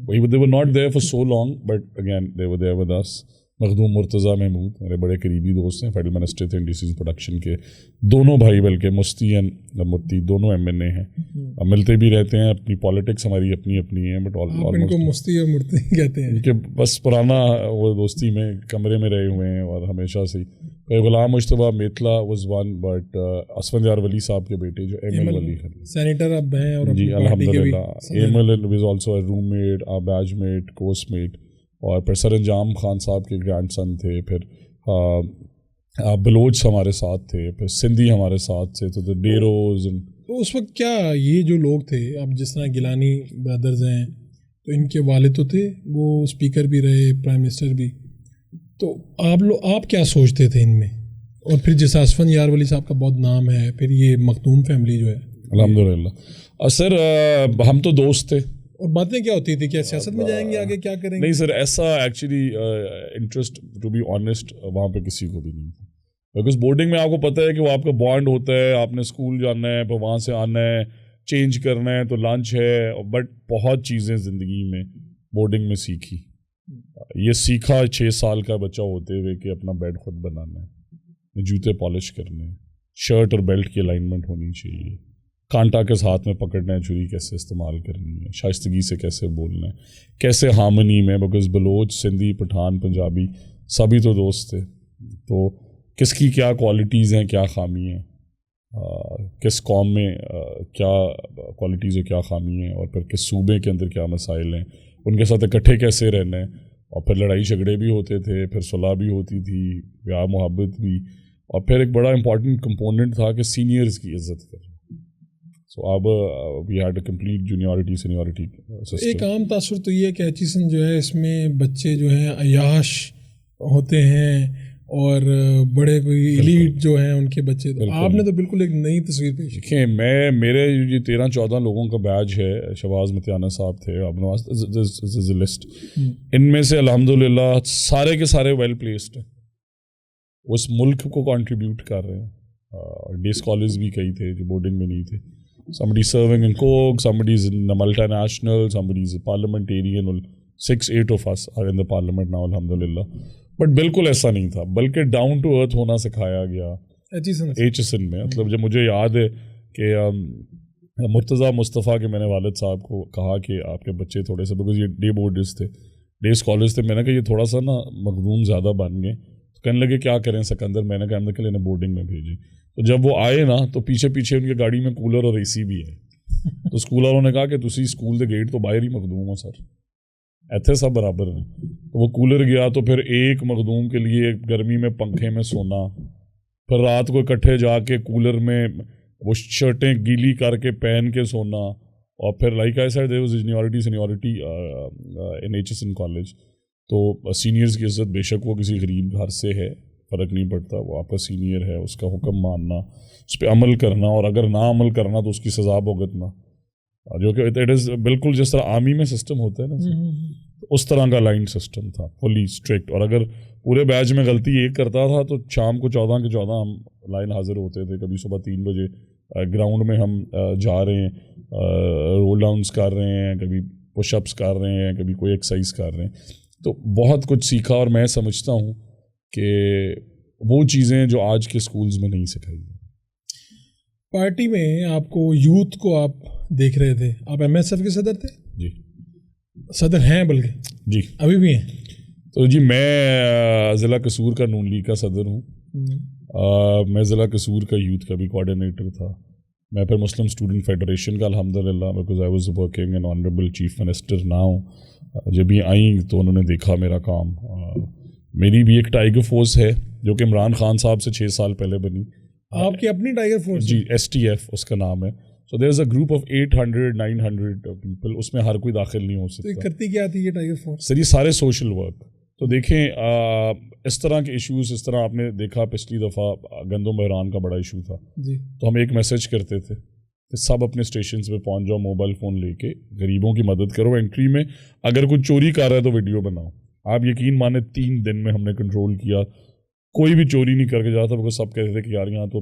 they were not there for so long but again they were there with us. مخدوم مرتضیٰ محمود میرے بڑے قریبی دوست ہیں, فیڈرل منسٹر تھے NDCC پروڈکشن کے. دونوں بھائی بلکہ مفتی اینڈ مفتی دونوں MNA ہیں, ملتے بھی رہتے ہیں. اپنی پالیٹکس ہماری اپنی اپنی ہیں, بٹ ان کو مفتی اور مرتی کہتے ہیں کہ بس پرانا وہ دوستی میں کمرے میں رہے ہوئے ہیں اور ہمیشہ سے. Ghulam Mujtaba Maitla was one, but Asfandyar ولی صاحب کے بیٹے جو ایمل ولی سینیٹر اب ہیں, اور جی الحمدللہ Aimal was also a roommate, batchmate, coursemate. اور پھر سر انجام خان صاحب کے گرینڈ سن تھے. پھر بلوچ ہمارے ساتھ تھے, پھر سندھی ہمارے ساتھ تھے. تو ڈیروز. تو اس وقت کیا یہ جو لوگ تھے, اب جس طرح گیلانی برادرز ہیں, تو ان کے والد تو تھے وہ اسپیکر بھی رہے, پرائم منسٹر بھی, تو آپ کیا سوچتے تھے ان میں؟ اور پھر جیسا اسفند یار ولی صاحب کا بہت نام ہے, پھر یہ مخدوم فیملی جو ہے الحمدللہ. سر ہم تو دوست تھے. اور باتیں کیا ہوتی تھی, کیا سیاست میں جائیں گے آگے, کیا کریں گے؟ نہیں سر, ایسا actually interest to be honest وہاں پہ کسی کو بھی نہیں تھا. بیکاز بورڈنگ میں آپ کو پتہ ہے کہ وہ آپ کا بانڈ ہوتا ہے, آپ نے اسکول جانا ہے, پھر وہاں سے آنا ہے, چینج کرنا ہے, تو لنچ ہے. بٹ بہت چیزیں زندگی میں بورڈنگ میں سیکھی. یہ سیکھا 6 سال کا بچہ ہوتے ہوئے کہ اپنا بیڈ خود بنانا ہے, جوتے پالش کرنے, شرٹ اور بیلٹ کی الائنمنٹ ہونی چاہیے, کانٹا کس ہاتھ میں پکڑنا ہے, چھری کیسے استعمال کرنی ہے, شائستگی سے کیسے بولنا ہے, کیسے ہارمنی میں. بیکاز بلوچ, سندھی, پٹھان, پنجابی سبھی تو دوست تھے. تو کس کی کیا کوالٹیز ہیں, کیا خامی ہیں, کس قوم میں کیا کوالٹیز اور کیا خامی ہیں, اور پھر کس صوبے کے اندر کیا مسائل ہیں, ان کے ساتھ اکٹھے کیسے رہنا ہے. اور پھر لڑائی جھگڑے بھی ہوتے تھے, پھر صلح بھی ہوتی تھی, پیار محبت بھی. اور پھر ایک بڑا امپورٹنٹ کمپوننٹ تھا کہ سینئرز کی عزت کریں. سو اب we had a complete juniority seniority system. ایک عام تاثر تو یہ ہے کہ ایچیسن جو ہے اس میں بچے جو ہیں عیاش ہوتے ہیں, اور بڑے کوئی ایلیٹ جو ہیں ان کے بچے. آپ نے تو بالکل ایک نئی تصویر پیش کی. دیکھیں میرے یہ 13-14 لوگوں کا بیچ ہے. شہباز متیانہ صاحب تھے, ابنواز لسٹ, ان میں سے الحمدللہ سارے کے سارے ویل پلیسڈ ہیں, اس ملک کو کنٹریبیوٹ کر رہے ہیں. ڈے اسکالرز بھی کئی تھے جو بورڈنگ میں نہیں تھے. somebody serving in Coke, somebody's in a multinational, somebody's a parliamentarian. 6-8 of us are in the parliament now, alhamdulillah. But بالکل ایسا نہیں تھا, بلکہ ڈاؤن ٹو ارتھ ہونا سکھایا گیا ایچ میں. مطلب جب مجھے یاد ہے کہ مرتضیٰ مصطفیٰ کے میں نے والد صاحب کو کہا کہ آپ کے بچے تھوڑے سے, بیکاز یہ ڈے بورڈرز تھے, ڈے اسکالرز تھے, میں نے کہا یہ تھوڑا سا نا مخدوم زیادہ بن گئے. تو کہنے لگے کیا کریں سکندر, میں نے کہا ہم نے کہ انہیں بورڈنگ میں بھیجی. تو جب وہ آئے نا تو پیچھے پیچھے ان کی گاڑی میں کولر اور اے سی بھی ہے. تو اسکول والوں نے کہا کہ تسی اسکول دے گیٹ تو باہر ہی مخدوم ہو سر, ایتھے سب برابر ہیں. تو وہ کولر گیا تو پھر ایک مخدوم کے لیے گرمی میں پنکھے میں سونا, پھر رات کو اکٹھے جا کے کولر میں وہ شرٹیں گیلی کر کے پہن کے سونا, اور پھر like I said there was seniority in H S N college. تو سینئرز کی عزت, بے شک وہ کسی غریب گھر سے ہے فرق نہیں پڑتا, وہ آپ کا سینئر ہے, اس کا حکم ماننا, اس پہ عمل کرنا, اور اگر نہ عمل کرنا تو اس کی سزا بھگتنا, جو کہ اٹ از بالکل جس طرح آرمی میں سسٹم ہوتا ہے نا, اس طرح کا لائن سسٹم تھا, فلی اسٹرکٹ. اور اگر پورے بیچ میں غلطی ایک کرتا تھا تو شام کو 14 کے 14 ہم لائن حاضر ہوتے تھے. کبھی صبح 3 بجے گراؤنڈ میں ہم جا رہے ہیں, رول ڈاؤنس کر رہے ہیں, کبھی پش اپس کر رہے ہیں, کبھی کوئی ایکسرسائز کر رہے ہیں. تو بہت کچھ سیکھا, اور میں سمجھتا ہوں کہ وہ چیزیں جو آج کے اسکولز میں نہیں سکھائی. پارٹی میں آپ کو یوتھ کو آپ دیکھ رہے تھے, آپ ایم ایس ایف کے صدر تھے؟ جی صدر ہیں, بلکہ جی ابھی بھی ہیں. تو جی میں ضلع قصور کا نون لیگ کا صدر ہوں. میں ضلع قصور کا یوتھ کا بھی کوآرڈینیٹر تھا. میں پھر مسلم اسٹوڈنٹ فیڈریشن کا الحمدللہ, because I was working in honourable chief minister now. جب یہ آئیں تو انہوں نے دیکھا میرا کام. میری بھی ایک ٹائیگر فورس ہے جو کہ عمران خان صاحب سے 6 سال پہلے بنی. آپ کی اپنی ٹائیگر فورس؟ جی, STF اس کا نام ہے. سو دیر از اے گروپ آف 800-900 پیپل, اس میں ہر کوئی داخل نہیں ہو سکتا. کرتی کیا تھی یہ ٹائیگر فورس؟ سر یہ سارے سوشل ورک. تو دیکھیں اس طرح کے ایشوز, اس طرح آپ نے دیکھا پچھلی دفعہ گندم بحران کا بڑا ایشو تھا جی, تو ہم ایک میسج کرتے تھے کہ سب اپنے اسٹیشنز پہ پہنچ جاؤ, موبائل فون لے کے, غریبوں کی مدد کرو. انٹری میں اگر کوئی چوری کر رہا ہے تو ویڈیو بناؤ. آپ یقین مانیں 3 دن میں ہم نے کنٹرول کیا, کوئی بھی چوری نہیں کر کے جاتا, بکاز سب کہتے تھے کہ یار یہاں تو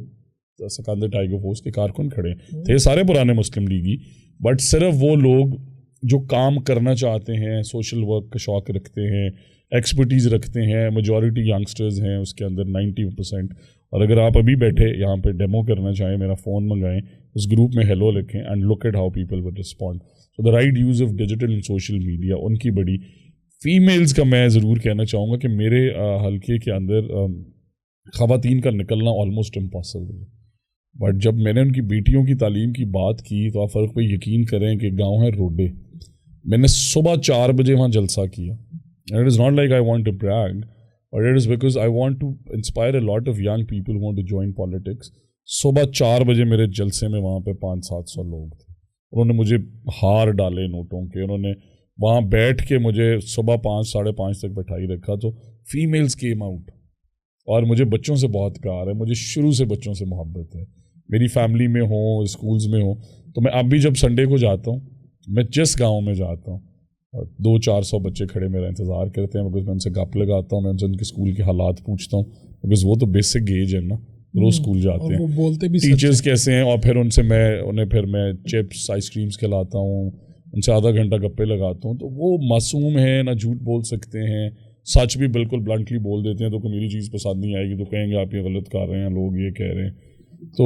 سکندر ٹائیگر فورس کے کارکن کھڑے تھے, سارے پرانے مسلم لیگی, بٹ صرف وہ لوگ جو کام کرنا چاہتے ہیں, سوشل ورک کا شوق رکھتے ہیں, ایکسپرٹیز رکھتے ہیں. میجورٹی ینگسٹرز ہیں اس کے اندر 90%. اور اگر آپ ابھی بیٹھے یہاں پہ ڈیمو کرنا چاہیں, میرا فون منگائیں, اس گروپ میں ہیلو لکھیں, and look at how people will respond. So the right use of digital and social media, ان کی بڑی. فیمیلز کا میں ضرور کہنا چاہوں گا کہ میرے حلقے کے اندر خواتین کا نکلنا آلموسٹ امپاسبل ہے. بٹ جب میں نے ان کی بیٹیوں کی تعلیم کی بات کی تو آپ فرق پہ یقین کریں کہ گاؤں ہے روڈے, میں نے صبح 4 بجے وہاں جلسہ کیا. And it is not like I want to brag, but it is because I want to inspire a lot of young people who want to join politics. صبح 4 بجے میرے جلسے میں وہاں پہ 500-700 لوگ تھے. انہوں نے مجھے ہار ڈالے نوٹوں کے, انہوں نے وہاں بیٹھ کے مجھے صبح 5-5:30 تک بٹھائی رکھا. تو فیمیلز کیم آؤٹ, اور مجھے بچوں سے بہت پیار ہے, مجھے شروع سے بچوں سے محبت ہے, میری فیملی میں ہوں, اسکولز میں ہوں. تو میں اب بھی جب سنڈے کو جاتا ہوں, میں جس گاؤں میں جاتا ہوں, 200-400 بچے کھڑے میرا انتظار کرتے ہیں, بکاز میں ان سے گپ لگاتا ہوں, میں ان سے ان کے اسکول کے حالات پوچھتا ہوں, بکاز وہ تو بیسک ایج ہے نا, روز اسکول جاتے ہیں, بولتے بھی ٹیچرز کیسے ہیں. اور پھر ان سے میں چپس آئس کریمس کھلاتا ہوں, ان سے آدھا گھنٹہ گپے لگاتا ہوں. تو وہ معصوم ہیں, نہ جھوٹ بول سکتے ہیں, سچ بھی بالکل بلنٹلی بول دیتے ہیں. تو کوئی میری چیز پسند نہیں آئے گی تو کہیں گے آپ یہ غلط کر رہے ہیں, لوگ یہ کہہ رہے ہیں. تو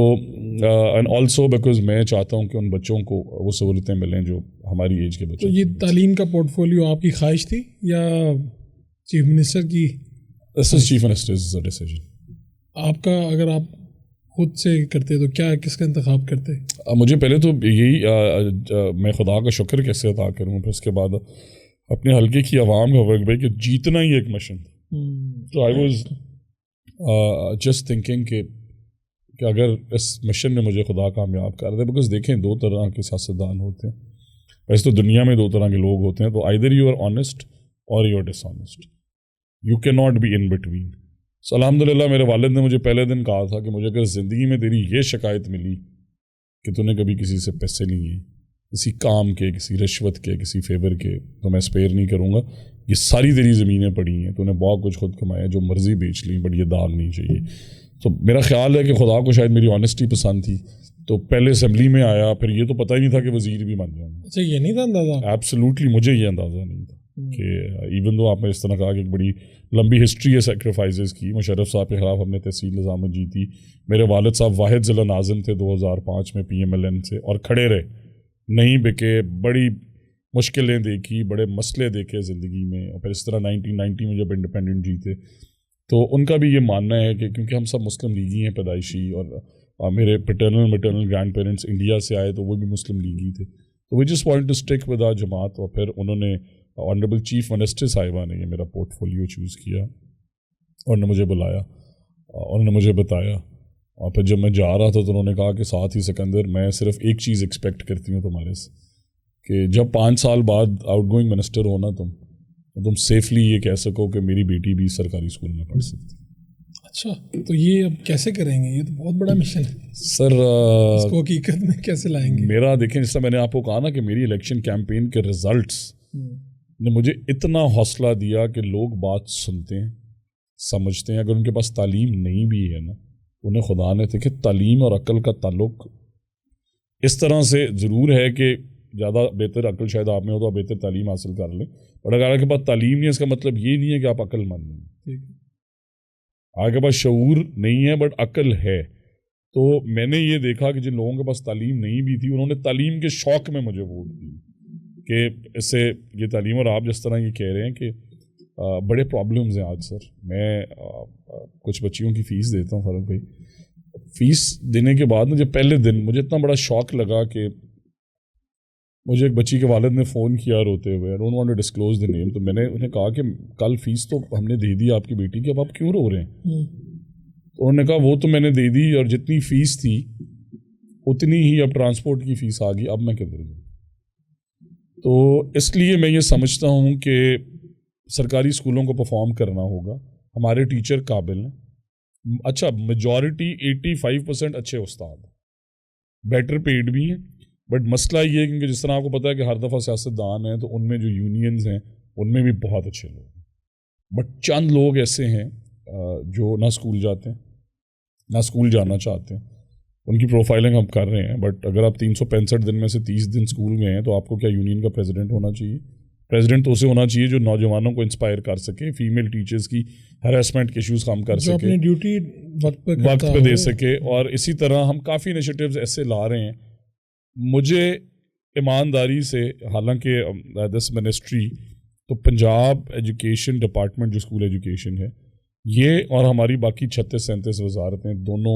اینڈ آلسو بیکاز میں چاہتا ہوں کہ ان بچوں کو وہ سہولتیں ملیں جو ہماری ایج کے بچوں. تو یہ تعلیم کا پورٹ فولیو آپ کی خواہش تھی یا چیف منسٹر کی؟ Chief ministers decision. آپ کا اگر آپ خود سے کرتے تو کیا کس کا انتخاب کرتے؟ مجھے پہلے تو یہی میں خدا کا شکر کیسے ادا کروں, پھر اس کے بعد اپنے حلقے کی عوام کا ورک بھائی کہ جیتنا ہی ایک مشن تھا. تو آئی واز جسٹ تھنکنگ کہ اگر اس مشن میں مجھے خدا کامیاب کر دے, بیکاز دیکھیں 2 طرح کے سیاستدان ہوتے ہیں, ویسے تو دنیا میں 2 طرح کے لوگ ہوتے ہیں. تو either you are honest or you are dishonest, you can not be in between. So الحمدللہ میرے والد نے مجھے پہلے دن کہا تھا کہ مجھے اگر زندگی میں تیری یہ شکایت ملی کہ تو نے کبھی کسی سے پیسے لیے, کسی کام کے, کسی رشوت کے, کسی فیور کے, تو میں اسپیئر نہیں کروں گا. یہ ساری تیری زمینیں پڑی ہیں, تو نے بہت کچھ خود کمایا, جو مرضی بیچ لیں, بٹ یہ داغ نہیں چاہیے. تو میرا خیال ہے کہ خدا کو شاید میری آنیسٹی پسند تھی، تو پہلے اسمبلی میں آیا، پھر یہ تو پتہ ہی نہیں تھا کہ وزیر بھی بن جاؤں گا. اچھا یہ نہیں تھا اندازہ؟ ایبسلیوٹلی مجھے یہ اندازہ نہیں تھا کہ ایون دو آپ نے اس طرح کہا کہ ایک بڑی لمبی ہسٹری ہے سیکریفائزز کی. مشرف صاحب کے خلاف ہم نے تحصیل نظامت جیتی. میرے والد صاحب واحد ضلع ناظم تھے 2005 میں PMLN سے، اور کھڑے رہے، نہیں بکے، بڑی مشکلیں دیکھی، بڑے مسئلے دیکھے زندگی میں. اور پھر اس طرح 1990 میں جب انڈیپینڈنٹ جیتے تو ان کا بھی یہ ماننا ہے کہ کیونکہ ہم سب مسلم لیگی ہیں پیدائشی، اور میرے paternal maternal grandparents India سے آئے تو وہ بھی مسلم لیگی تھے. تو we just want to stick with our جماعت. اور پھر انہوں نے آنریبل چیف منسٹر صاحبہ نے یہ میرا پورٹ فولیو چوز کیا اور نے مجھے بلایا اور انہوں نے مجھے بتایا. اور پھر جب میں جا رہا تھا تو انہوں نے کہا کہ ساتھ ہی سکندر میں صرف ایک چیز ایکسپیکٹ کرتی ہوں تمہارے سے، کہ جب 5 سال بعد آؤٹ گوئنگ منسٹر ہونا تم سیفلی یہ کہہ سکو کہ میری بیٹی بھی سرکاری اسکول میں پڑھ سکتی. اچھا تو یہ اب کیسے کریں گے؟ یہ تو بہت بڑا مشن ہے سر. اس کو حقیقت میں کیسے لائیں گے؟ میرا دیکھیں، جس طرح میں نے آپ کو کہا نا کہ میری الیکشن کیمپین کے ریزلٹس نے مجھے اتنا حوصلہ دیا کہ لوگ بات سنتے ہیں، سمجھتے ہیں. اگر ان کے پاس تعلیم نہیں بھی ہے نا، انہیں خدا نے دیکھے تعلیم اور عقل کا تعلق اس طرح سے ضرور ہے کہ زیادہ بہتر عقل شاید آپ میں ہو تو آپ بہتر تعلیم حاصل کر لیں، اور اگر آپ کے پاس تعلیم نہیں ہے اس کا مطلب یہ نہیں ہے کہ آپ عقل مند نہیں. آپ کے پاس شعور نہیں ہے بٹ عقل ہے. تو میں نے یہ دیکھا کہ جن لوگوں کے پاس تعلیم نہیں بھی تھی انہوں نے تعلیم کے شوق میں مجھے ووٹ دی کہ اس سے یہ تعلیم. اور آپ جس طرح یہ کہہ رہے ہیں کہ بڑے پرابلمز ہیں آج سر. میں کچھ بچیوں کی فیس دیتا ہوں فرق بھائی. فیس دینے کے بعد نا جب پہلے دن مجھے اتنا بڑا شوق لگا کہ مجھے ایک بچی کے والد نے فون کیا روتے ہوئے، I don't want to disclose the name. تو میں نے انہیں کہا کہ کل فیس تو ہم نے دے دی آپ کی بیٹی کی، اب آپ کیوں رو رہے ہیں؟ تو انہوں نے کہا وہ تو میں نے دے دی، اور جتنی فیس تھی اتنی ہی اب ٹرانسپورٹ کی فیس آ گئی، اب میں کدھر جاؤں؟ تو اس لیے میں یہ سمجھتا ہوں کہ سرکاری اسکولوں کو پرفارم کرنا ہوگا. ہمارے ٹیچر قابل ہیں. اچھا میجورٹی 85% اچھے استاد ہیں، بیٹر پیڈ بھی ہیں. بٹ مسئلہ یہ ہے کہ جس طرح آپ کو پتہ ہے کہ ہر دفعہ سیاستدان ہیں تو ان میں جو یونینز ہیں ان میں بھی بہت اچھے لوگ ہیں. بٹ چند لوگ ایسے ہیں جو نہ اسکول جاتے ہیں نہ اسکول جانا چاہتے ہیں. ان کی پروفائلنگ ہم کر رہے ہیں. بٹ اگر آپ 365 دن میں سے 30 دن اسکول گئے ہیں تو آپ کو کیا یونین کا پریزیڈنٹ ہونا چاہیے؟ پریزیڈنٹ تو اسے ہونا چاہیے جو نوجوانوں کو انسپائر کر سکے، فیمیل ٹیچرز کی ہراسمنٹ کے ایشوز کم کر سکے، اپنی ڈیوٹی وقت پہ دے سکے. اور اسی طرح ہم کافی انیشیٹیوز ایسے لا رہے ہیں. مجھے ایمانداری سے، حالانکہ دس منسٹری تو پنجاب ایجوکیشن ڈپارٹمنٹ جو اسکول ایجوکیشن ہے یہ اور ہماری باقی 36-37 وزارتیں دونوں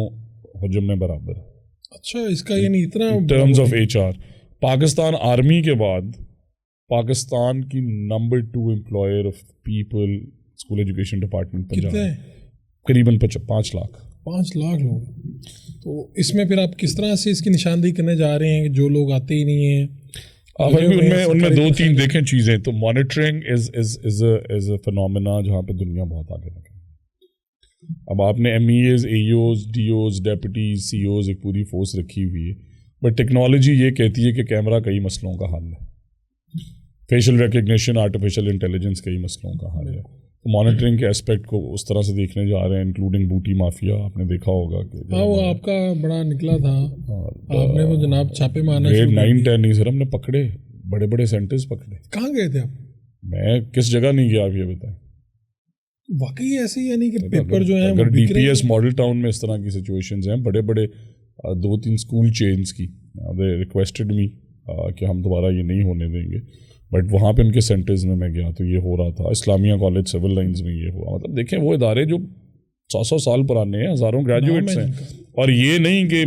حجم میں برابر ہیں. اچھا اس کا یعنی اتنا terms of HR Pakistan army کے بعد پاکستان کی number 2 employer of people school education department Punjab, قریباً 5 لاکھ. 5 لاکھ لوگ. تو اس میں پھر آپ کس طرح سے اس کی نشاندہی کرنے جا رہے ہیں کہ جو لوگ آتے ہی نہیں ہیں؟ ان میں 2-3 دیکھیں چیزیں. تو مانیٹرنگ از اے فنومینا جہاں پہ دنیا بہت آگے لگے. اب آپ نے MEAs AEOs DOs ڈیپٹیز CEOs ایک پوری فورس رکھی ہوئی ہے. بٹ ٹیکنالوجی یہ کہتی ہے کہ کیمرہ کئی مسئلوں کا حل ہے، فیشل ریکگنیشن آرٹیفیشل انٹیلیجنس کئی مسئلوں کا حل ہے. مانیٹرنگ کے اسپیکٹ کو اس طرح سے دیکھنے جا رہے ہیں، انکلوڈنگ بوٹی مافیا. آپ نے دیکھا ہوگا کہ وہ آپ کا بڑا نکلا تھا، آپ نے وہ جناب چھاپے مارنا گریڈ 9-10 نہیں سر، ہم نے پکڑے بڑے بڑے سینٹرز پکڑے. کہاں گئے تھے آپ؟ میں کس جگہ نہیں گیا آپ یہ بتائیں. واقعی ایسی یعنی کہ پیپر جو ہیں اگر DPS ماڈل ٹاؤن میں اس طرح کی سچویشنز ہیں، بڑے بڑے 2-3 اسکول چینز کی، دے ریکویسٹڈ می کہ ہم دوبارہ یہ نہیں ہونے دیں گے. بٹ وہاں پہ ان کے سینٹرز میں گیا تو یہ ہو رہا تھا. اسلامیہ کالج سول لائنز میں یہ ہوا. مطلب دیکھیں وہ ادارے جو 100 سال پرانے ہیں، ہزاروں گریجویٹس ہیں، اور یہ نہیں کہ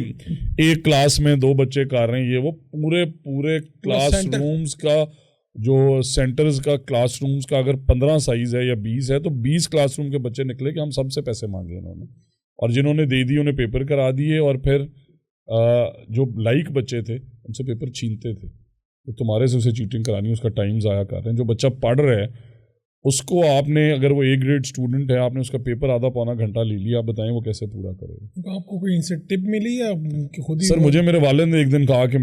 ایک کلاس میں 2 بچے کر رہے ہیں. یہ وہ پورے کلاس رومز کا جو سینٹرز کا کلاس رومز کا اگر 15 سائز ہے یا 20 ہے تو 20 کلاس روم کے بچے نکلے کہ ہم سب سے پیسے مانگے انہوں نے. اور جنہوں نے دے دی انہیں پیپر کرا دیے، اور پھر جو لائک بچے تھے ان سے پیپر چھینتے تھے. تو تمہارے سے اسے چیٹنگ کرانی، اس کا ٹائم ضائع کر رہے ہیں. جو بچہ پڑھ رہا ہے اس کو آپ نے، اگر وہ A گریڈ اسٹوڈنٹ ہے، آپ نے اس کا پیپر آدھا پونا گھنٹہ لے لیا، آپ بتائیں وہ کیسے پورا کرے گا؟ آپ کو کوئی ان سے ٹپ ملی یا خود ہی؟ سر مجھے میرے والد نے ایک دن کہا کہ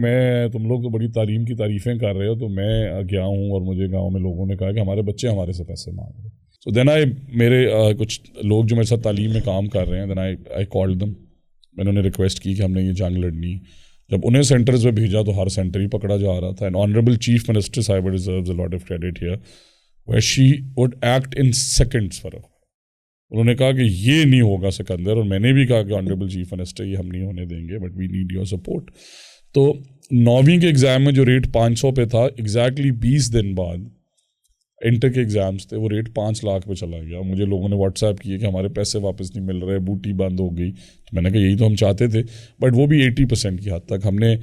تم لوگ تو بڑی تعلیم کی تعریفیں کر رہے ہو، تو میں گیا ہوں اور مجھے گاؤں میں لوگوں نے کہا کہ ہمارے بچے ہمارے سے پیسے مانگ رہے. سو دین میرے کچھ لوگ جو میرے ساتھ تعلیم میں کام کر رہے ہیں دین آئی کالڈ دم. میں نے انہیں ریکویسٹ کی کہ ہم نے یہ جنگ لڑنی. جب انہیں سینٹرز پہ بھیجا تو ہر سینٹر ہی پکڑا جا رہا تھا. اینڈ آنریبل چیف منسٹر صاحبہ deserves a lot of credit here where she would act in seconds for. انہوں نے کہا کہ یہ نہیں ہوگا سکندر, اور میں نے بھی کہا کہ آنریبل چیف منسٹر یہ ہم نہیں ہونے دیں گے, but we need your support. تو 9ویں کے ایگزام میں جو ریٹ 500 پہ تھا, ایگزیکٹلی 20 دن بعد انٹر کے ایگزامس تھے, وہ ریٹ 5 لاکھ پہ چلا گیا. مجھے لوگوں نے واٹس ایپ کیے کہ ہمارے پیسے واپس نہیں مل رہے, بوٹی بند ہو گئی. تو میں نے کہا یہی تو ہم چاہتے تھے, بٹ وہ بھی 80% کی حد تک. ہم نے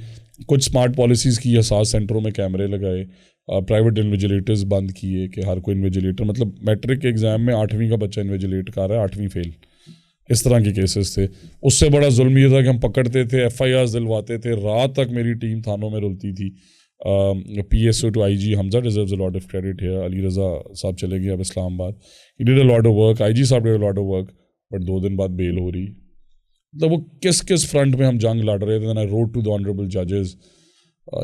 کچھ اسمارٹ پالیسیز کی, 7 سینٹروں میں کیمرے لگائے, پرائیویٹ انویجیلیٹرز بند کیے کہ ہر کوئی انویجیلیٹر, مطلب میٹرک کے ایگزام میں 8ویں کا بچہ انویجیلیٹ کر رہا ہے, 8ویں فیل, اس طرح کے کیسز تھے. اس سے بڑا ظلم یہ تھا کہ ہم پکڑتے تھے, FIRs دلواتے تھے, رات تک میری ٹیم تھانوں میں رلتی تھی. PSO to IG Hamza deserves a lot of credit here. Ali Raza صاحب چلے گئے اب اسلام آباد, he did a lot of work. IG صاحب did a lot of work, but 2 دن بعد بیل ہو رہی. مطلب وہ کس فرنٹ میں ہم جنگ لڑ رہے تھے. Then I wrote to the honorable judges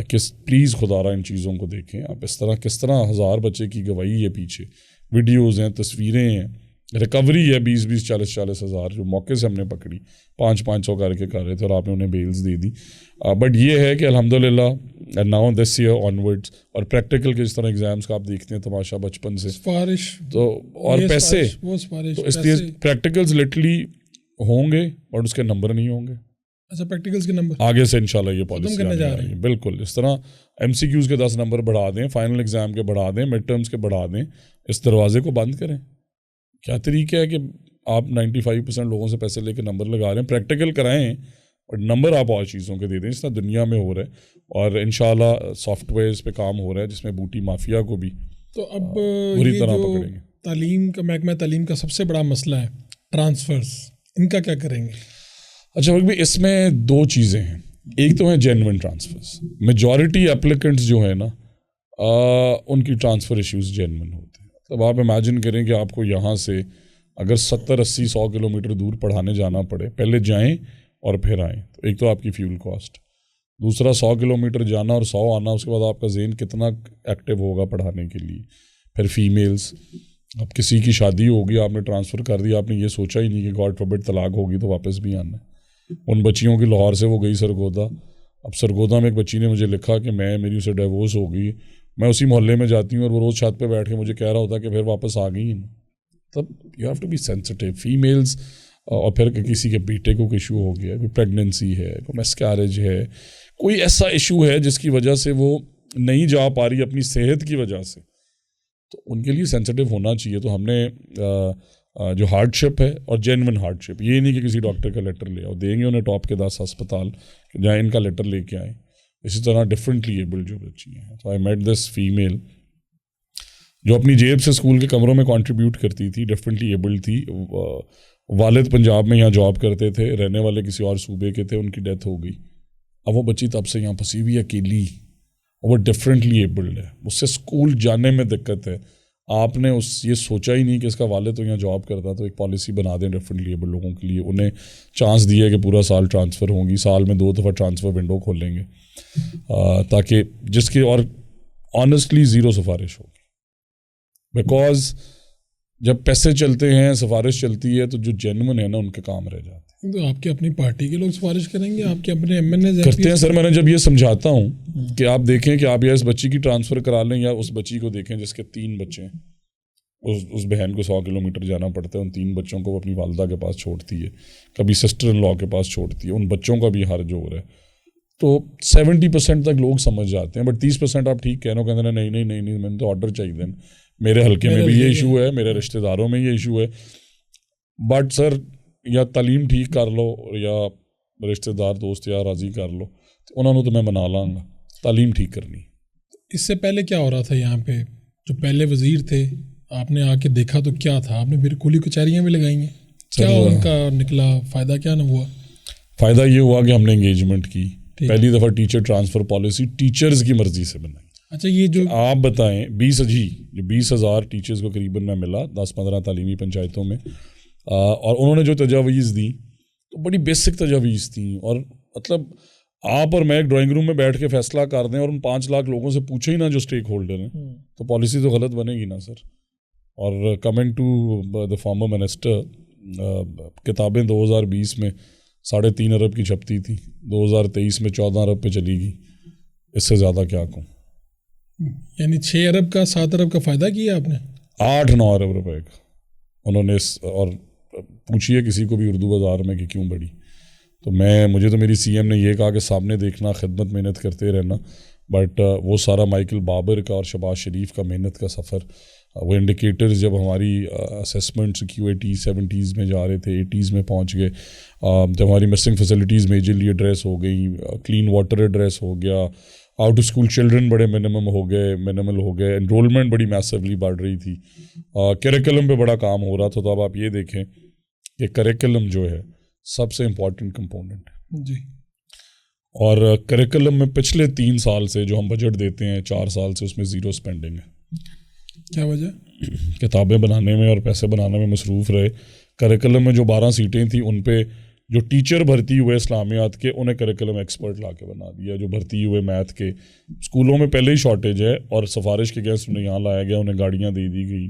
کہ پلیز خدا را ان چیزوں کو دیکھیں. آپ کس طرح 1000 بچے کی گواہی ہے, پیچھے ویڈیوز ہیں, تصویریں ہیں, ریکوری ہے 20 40 ہزار جو موقع سے ہم نے پکڑی, 500 کر رہے تھے, اور آپ نے انہیں بیلز دے دی. بٹ یہ ہے کہ الحمدللہ ناؤ دس ایئر آنورڈس, اور پریکٹیکل کے جس طرح ایگزامس کا آپ دیکھتے ہیں تماشا بچپن سے, تو اور پیسے, تو اس لیے پریکٹیکلز لٹرلی ہوں گے اور اس کے نمبر نہیں ہوں گے. اچھا, پریکٹیکلز کے نمبر آگے سے انشاءاللہ یہ پالیسی آنے جا رہی ہے. بالکل اس طرح MCQs کے 10 نمبر بڑھا دیں, فائنل ایگزام کے بڑھا دیں, مڈ ٹرمز کے بڑھا دیں, اس دروازے کو بند کریں. کیا طریقہ ہے کہ آپ 95% لوگوں سے پیسے لے کے نمبر لگا رہے ہیں. پریکٹیکل کرائیں اور نمبر آپ اور چیزوں کے دے دیں, جس طرح دنیا میں ہو رہا ہے, اور انشاءاللہ سافٹ ویئرس پہ کام ہو رہا ہے جس میں بوٹی مافیا کو بھی تو اب بری طرح پکڑیں گے. تعلیم کا محکمہ تعلیم کا سب سے بڑا مسئلہ ہے ٹرانسفرز, ان کا کیا کریں گے؟ اچھا بھائی, اس میں 2 چیزیں ہیں. ایک تو ہے جینوئن ٹرانسفرز. میجورٹی اپلیکنٹس جو ہیں نا, ان کی ٹرانسفر ایشوز جینوئن ہوتے ہیں. اب آپ امیجن کریں کہ آپ کو یہاں سے اگر 70 80 100 کلومیٹر دور پڑھانے جانا پڑے, پہلے جائیں اور پھر آئیں, تو ایک تو آپ کی فیول کاسٹ, دوسرا 100 کلومیٹر جانا اور 100 آنا, اس کے بعد آپ کا ذہن کتنا ایکٹیو ہوگا پڑھانے کے لیے. پھر فیمیلز, اب کسی کی شادی ہوگی, آپ نے ٹرانسفر کر دیا, آپ نے یہ سوچا ہی نہیں کہ گاڈ فوربڈ طلاق ہوگی تو واپس بھی آنا ہے. ان بچیوں کی لاہور سے وہ گئی سرگودا. اب سرگودا میں ایک بچی نے مجھے لکھا کہ میری اسے ڈیورس ہو گئی, میں اسی محلے میں جاتی ہوں اور وہ روز چھت پہ بیٹھ کے مجھے کہہ رہا ہوتا کہ پھر واپس آ گئی. تب you have to be sensitive. Families, اور پھر کسی کے بیٹے کو کوئی ایشو ہو گیا, کوئی پریگننسی ہے, کوئی مسکیریج ہے, کوئی ایسا ایشو ہے جس کی وجہ سے وہ نہیں جا پا رہی اپنی صحت کی وجہ سے, تو ان کے لیے سینسٹیو ہونا چاہیے. تو ہم نے جو ہارڈ شپ ہے, اور جینوئن ہارڈ شپ, یہ نہیں کہ کسی ڈاکٹر کا لیٹر لے آؤ, دیں گے انہیں ٹاپ کے 10 ہسپتال جہاں ان کا لیٹر لے کے آئیں. اسی طرح ڈفرینٹلی ایبل جو بچی ہیں. تو آئی میٹ دس فیمیل جو اپنی جیب سے اسکول کے کمروں میں کنٹریبیوٹ کرتی تھی, ڈفرینٹلی ایبل تھی. والد پنجاب میں یہاں جاب کرتے تھے, رہنے والے کسی اور صوبے کے تھے, ان کی ڈیتھ ہو گئی. اب وہ بچی تب سے یہاں پھنسی ہوئی اکیلی, وہ ڈفرینٹلی ایبلڈ ہے, اس سے اسکول جانے میں دقت ہے. آپ نے یہ سوچا ہی نہیں کہ اس کا والد تو یہاں جاب کرتا, تو ایک پالیسی بنا دیں ڈفرینٹلی ایبل لوگوں کے لیے. انہیں چانس دیا کہ پورا سال ٹرانسفر ہوں گی, سال میں 2 دفعہ ٹرانسفر ونڈو کھولیں گے, تاکہ جس کی, اور آنیسٹلی 0 سفارش ہوگی. بیکاز جب پیسے چلتے ہیں, سفارش چلتی ہے, تو جو جینوئن ہے نا ان کے کام رہ جاتے ہیں. تو آپ کے اپنی پارٹی کے لوگ سفارش کریں گے, آپ کے اپنے MNA کرتے ہیں. سر میں نے جب یہ سمجھاتا ہوں کہ آپ دیکھیں کہ آپ یا اس بچی کی ٹرانسفر کرا لیں, یا اس بچی کو دیکھیں جس کے 3 بچے ہیں, اس بہن کو 100 کلومیٹر جانا پڑتا ہے, ان 3 بچوں کو وہ اپنی والدہ کے پاس چھوڑتی ہے, کبھی سسٹر ان لا کے پاس چھوڑتی ہے, ان بچوں کا بھی حرج ہو رہا ہے. تو 70% تک لوگ سمجھ جاتے ہیں, بٹ 30% آپ ٹھیک کہہ رہے ہو, کہتے ہیں نہیں میں نے تو آرڈر چاہیے, میرے حلقے میں بھی یہ ایشو ہے, میرے رشتہ داروں میں یہ ایشو ہے. بٹ سر, یا تعلیم ٹھیک کر لو, یا رشتہ دار دوست یا راضی کر لو, انہوں نے تو میں منا لاں گا. تعلیم ٹھیک کرنی. اس سے پہلے کیا ہو رہا تھا یہاں پہ؟ جو پہلے وزیر تھے, آپ نے آ کے دیکھا تو کیا تھا؟ آپ نے پھر کھلی کچہریاں بھی لگائی ہیں, کیا ان کا نکلا فائدہ؟ کیا نہ ہوا فائدہ؟ یہ ہوا کہ ہم نے انگیجمنٹ کی. پہلی دفعہ ٹیچر ٹرانسفر پالیسی ٹیچرز کی مرضی سے بنائی. اچھا, یہ جو آپ بتائیں 20,000 ٹیچرز کو قریباً میں ملا 10-15 تعلیمی پنچایتوں میں, اور انہوں نے جو تجاویز دیں تو بڑی بیسک تجاویز تھیں. اور مطلب آپ اور میں ایک ڈرائنگ روم میں بیٹھ کے فیصلہ کر دیں, اور ان 5 لاکھ لوگوں سے پوچھے ہی نا جو اسٹیک ہولڈر ہیں, تو پالیسی تو غلط بنے گی نا سر. اور coming to the former minister, کتابیں 2020 میں 3.5 ارب کی چھپتی تھی، 2023 میں 14 ارب پہ چلی گئی، اس سے زیادہ کیا کہوں. یعنی 6 ارب کا 7 ارب کا فائدہ کیا آپ نے؟ 8-9 ارب روپے کا انہوں نے. اور پوچھیے کسی کو بھی اردو بازار میں کہ کیوں بڑھی، تو مجھے تو میری سی ایم نے یہ کہا کہ سامنے دیکھنا، خدمت محنت کرتے رہنا، بٹ وہ سارا مائیکل بابر کا اور شہباز شریف کا محنت کا سفر، وہ انڈیکیٹرز جب ہماری اسیسمنٹس QA 70s میں جا رہے تھے، 80s میں پہنچ گئے، جب ہماری مسنگ فیسلٹیز میجرلی ایڈریس ہو گئی، کلین واٹر ایڈریس ہو گیا، آؤٹ آف اسکول چلڈرن بڑے منیمل ہو گئے، انرولمنٹ بڑی میسولی بڑھ رہی تھی، کریکلم پہ بڑا کام ہو رہا تھا. تو اب آپ یہ دیکھیں کہ کریکلم جو ہے سب سے امپورٹنٹ کمپوننٹ ہے جی. اور کریکلم میں پچھلے 3 سال سے جو ہم بجٹ دیتے ہیں 4 سال سے، اس میں 0 اسپینڈنگ ہے. کیا وجہ؟ کتابیں بنانے میں اور پیسے بنانے میں مصروف رہے. کریکلم میں جو 12 سیٹیں تھیں ان پہ جو ٹیچر بھرتی ہوئے اسلامیات کے، انہیں کریکلم ایکسپرٹ لا کے بنا دیا. جو بھرتی ہوئے میتھ کے، اسکولوں میں پہلے ہی شارٹیج ہے اور سفارش کے گیسٹ انہیں یہاں لایا گیا، انہیں گاڑیاں دے دی گئی،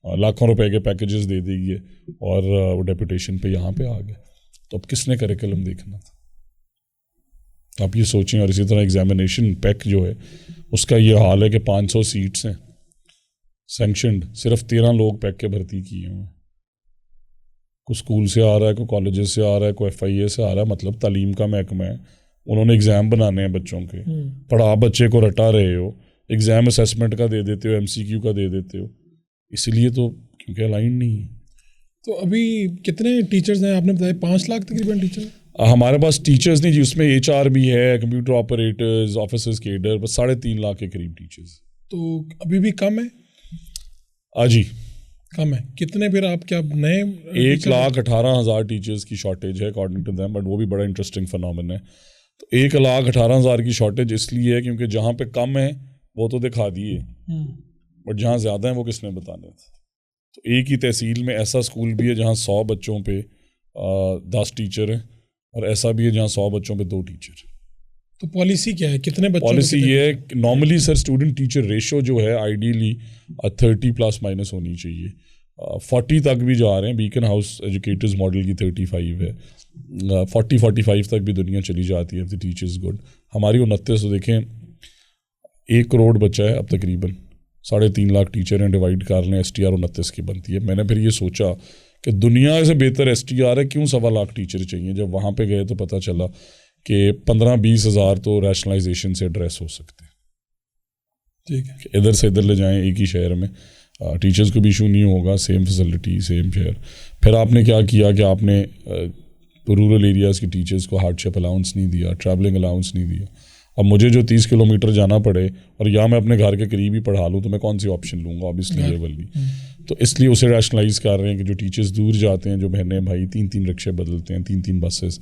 لاکھوں روپے کے پیکیجز دے دی گئے اور وہ ڈیپوٹیشن پہ یہاں پہ آ گئے. تو اب کس نے کریکلم دیکھنا تھا؟ آپ یہ سوچیں. اور اسی طرح ایگزامینیشن پیک جو ہے اس کا یہ حال ہے کہ 500 سیٹس ہیں سینکشنڈ، صرف 13 لوگ پیک کے بھرتی کیے ہوئے ہیں. کوئی اسکول سے آ رہا ہے، کوئی کالجز سے آ رہا ہے، کوئی FIA سے آ رہا ہے. مطلب تعلیم کا محکمہ ہے، انہوں نے ایگزام بنانے ہیں بچوں کے، پڑھا بچے کو رٹا رہے ہو، ایگزام اسیسمنٹ کا دے دیتے ہو، MCQ کا دے دیتے ہو، اسی لیے تو کیونکہ الائن نہیں ہے. تو ابھی کتنے ٹیچرز ہیں؟ آپ نے بتایا 5 لاکھ تقریباً ٹیچر. ہمارے پاس ٹیچرز نہیں جی، اس میں HR بھی ہے، کمپیوٹر آپریٹرز، آفیسرز کیڈر، بس 3.5 لاکھ کے قریب ٹیچرز. تو ابھی بھی کم ہے؟ جی کم ہے. کتنے پھر آپ کیا نئے؟ 1,18,000 ٹیچرز کی شارٹیج ہے اکارڈنگ ٹو دیم، بٹ وہ بھی بڑا انٹرسٹنگ فنامن ہے. تو 1,18,000 کی شارٹیج اس لیے ہے کیونکہ جہاں پہ کم ہے وہ تو دکھا دیے، بٹ جہاں زیادہ ہیں وہ کس نے بتانے تھے. تو ایک ہی تحصیل میں ایسا اسکول بھی ہے جہاں 100 بچوں پہ 10 ٹیچر ہیں، اور ایسا بھی ہے جہاں 100 بچوں پہ 2 ٹیچر. تو پالیسی کیا ہے؟ کتنے بچوں؟ پالیسی یہ ہے کہ نارملی سر اسٹوڈنٹ ٹیچر ریشو جو ہے آئیڈیلی 30± ہونی چاہیے. 40 تک بھی جا رہے ہیں، بیکن ہاؤس ایجوکیٹرز ماڈل کی 35 ہے، 40-45 تک بھی دنیا چلی جاتی ہے. The teachers good. ہماری 29 تو دیکھیں 1 کروڑ بچہ ہے اب تقریباً، 3.5 لاکھ ٹیچر ہیں، ڈیوائڈ کر لیں، STR 29 کی بنتی ہے. میں نے پھر یہ سوچا کہ دنیا سے بہتر STR ہے، کیوں 1.25 لاکھ ٹیچر چاہیے. جب وہاں پہ گئے تو پتہ چلا کہ 15-20 ہزار تو ریشنلائزیشن سے ایڈریس ہو سکتے ہیں. ٹھیک ہے، ادھر سے ادھر لے جائیں ایک ہی شہر میں، ٹیچرز کو بھی ایشو نہیں ہوگا، سیم فیسلٹی، سیم شہر. پھر آپ نے کیا کیا کہ آپ نے رورل ایریاز کی ٹیچرز کو ہارڈ شپ الاؤنس نہیں دیا، ٹریولنگ الاؤنس نہیں دیا. اب مجھے جو 30 کلومیٹر جانا پڑے اور یا میں اپنے گھر کے قریب ہی پڑھا لوں تو میں کون سی آپشن لوں گا؟ آبویسلی یہ والی. تو اس لیے اسے ریشنلائز کر رہے ہیں کہ جو ٹیچرز دور جاتے ہیں، جو بہنیں بھائی 3 رکشے بدلتے ہیں، 3 بسز،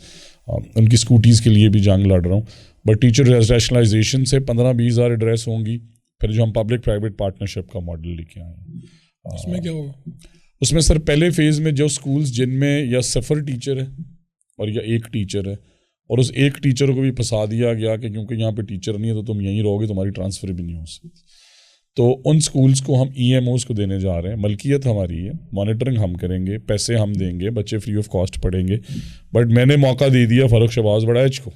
ان کی اسکوٹیز کے لیے بھی جنگ لڑ رہا ہوں. بٹ ٹیچر ریشنلائزیشن سے 15-20 ہزار ایڈریس ہوں گی. پھر جو ہم پبلک پرائیویٹ پارٹنرشپ کا ماڈل لے کے آئے ہیں، اس میں کیا ہوگا؟ اس میں سر پہلے فیز میں جو اسکولز جن میں یا 0 ٹیچر ہے اور یا 1 ٹیچر ہے، اور اس 1 ٹیچر کو بھی پھنسا دیا گیا کہ کیونکہ یہاں پہ ٹیچر نہیں ہے تو تم یہیں رہو گے، تمہاری ٹرانسفر بھی نہیں ہو سکتی. تو ان اسکولس کو ہم EMOs کو دینے جا رہے ہیں. ملکیت ہماری ہے، مانیٹرنگ ہم کریں گے، پیسے ہم دیں گے، بچے فری آف کاسٹ پڑھیں گے. بٹ میں نے موقع دے دیا فاروق شہباز بڑائچ کو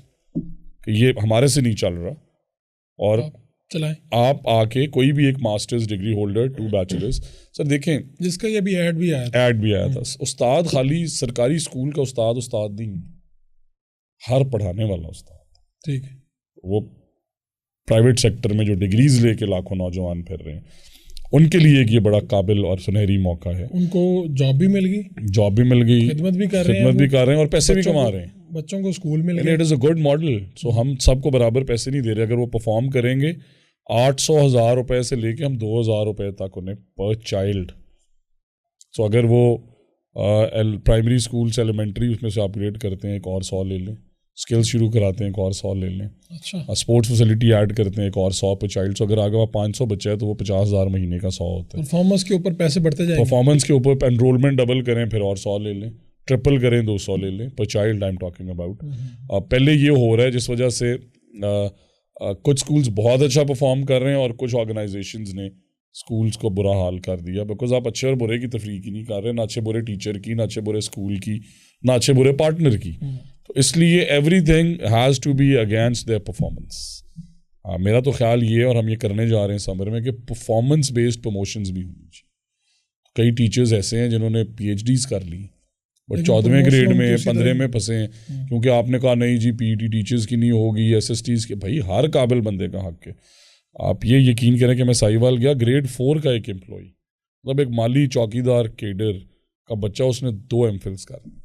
کہ یہ ہمارے سے نہیں چل رہا، اور چلائیں آپ آ کے کوئی بھی ایک ماسٹرز ڈگری ہولڈر 2 بیچلرز. سر دیکھیں جس کا یہ بھی ایڈ بھی آیا تھا. استاد خالی سرکاری اسکول کا استاد نہیں، ہر پڑھانے والا استاد. ٹھیک ہے. وہ پرائیویٹ سیکٹر میں جو ڈگریز لے کے لاکھوں نوجوان پھر رہے ہیں، ان کے لیے ایک یہ بڑا قابل اور سنہری موقع ہے. ان کو جاب بھی مل گئی، خدمت بھی کر رہے ہیں اور پیسے بھی کما رہے ہیں. بچوں کو اسکول مل گئے. It is a good model. So ہم سب کو برابر پیسے نہیں دے رہے. اگر وہ پرفارم کریں گے 800,000 روپے سے لے کے ہم 2,000 روپے تک انہیں پر چائلڈ. سو اگر وہ پرائمری اسکول سے ایلیمنٹری اس میں سے اپ گریڈ کرتے ہیں، ایک اور 100 لے لیں. اسکلز شروع کراتے ہیں، ایک اور 100 لے لیں. اچھا. اسپورٹس فیسلٹی ایڈ کرتے ہیں، ایک اور 100 پہ چائلڈ. سو اگر آگے وہاں 500 بچہ ہے تو وہ 50,000 مہینے کا 100 ہوتا ہے. پرفارمنس کے اوپر پیسے بڑھتے جائیں گے. پرفارمنس کے اوپر انرولمنٹ ڈبل کریں، پھر اور 100 لے لیں، ٹرپل کریں 200 لے لیں per child. I am talking about. پہلے یہ ہو رہا ہے جس وجہ سے کچھ اسکولز بہت اچھا پرفارم کر رہے ہیں اور کچھ آرگنائزیشنز نے اسکولس کو برا حال کر دیا, بیکاز آپ اچھے اور برے کی تفریق ہی نہیں کر رہے, نہ اچھے برے ٹیچر کی, نہ اچھے برے اسکول کی, نہ اچھے برے پارٹنر کی. تو اس لیے everything has to be against their performance. میرا تو خیال یہ ہے, اور ہم یہ کرنے جا رہے ہیں سمر میں, کہ پرفارمنس بیسڈ پروموشنز بھی ہونی چاہیے. کئی ٹیچرز ایسے ہیں جنہوں نے پی ایچ ڈیز کر لی, بٹ 14ویں گریڈ میں 15 میں پھنسے ہیں, کیونکہ آپ نے کہا نہیں جی پی ٹی ٹیچرز کی نہیں ہوگی, ایس ایس ٹیز کے. بھائی ہر قابل بندے کا حق ہے. آپ یہ یقین کریں کہ میں ساہیوال گیا, گریڈ 4 کا ایک امپلائی, مطلب ایک مالی چوکیدار کیڈر کا بچہ, اس نے 2 MPhils کر لی,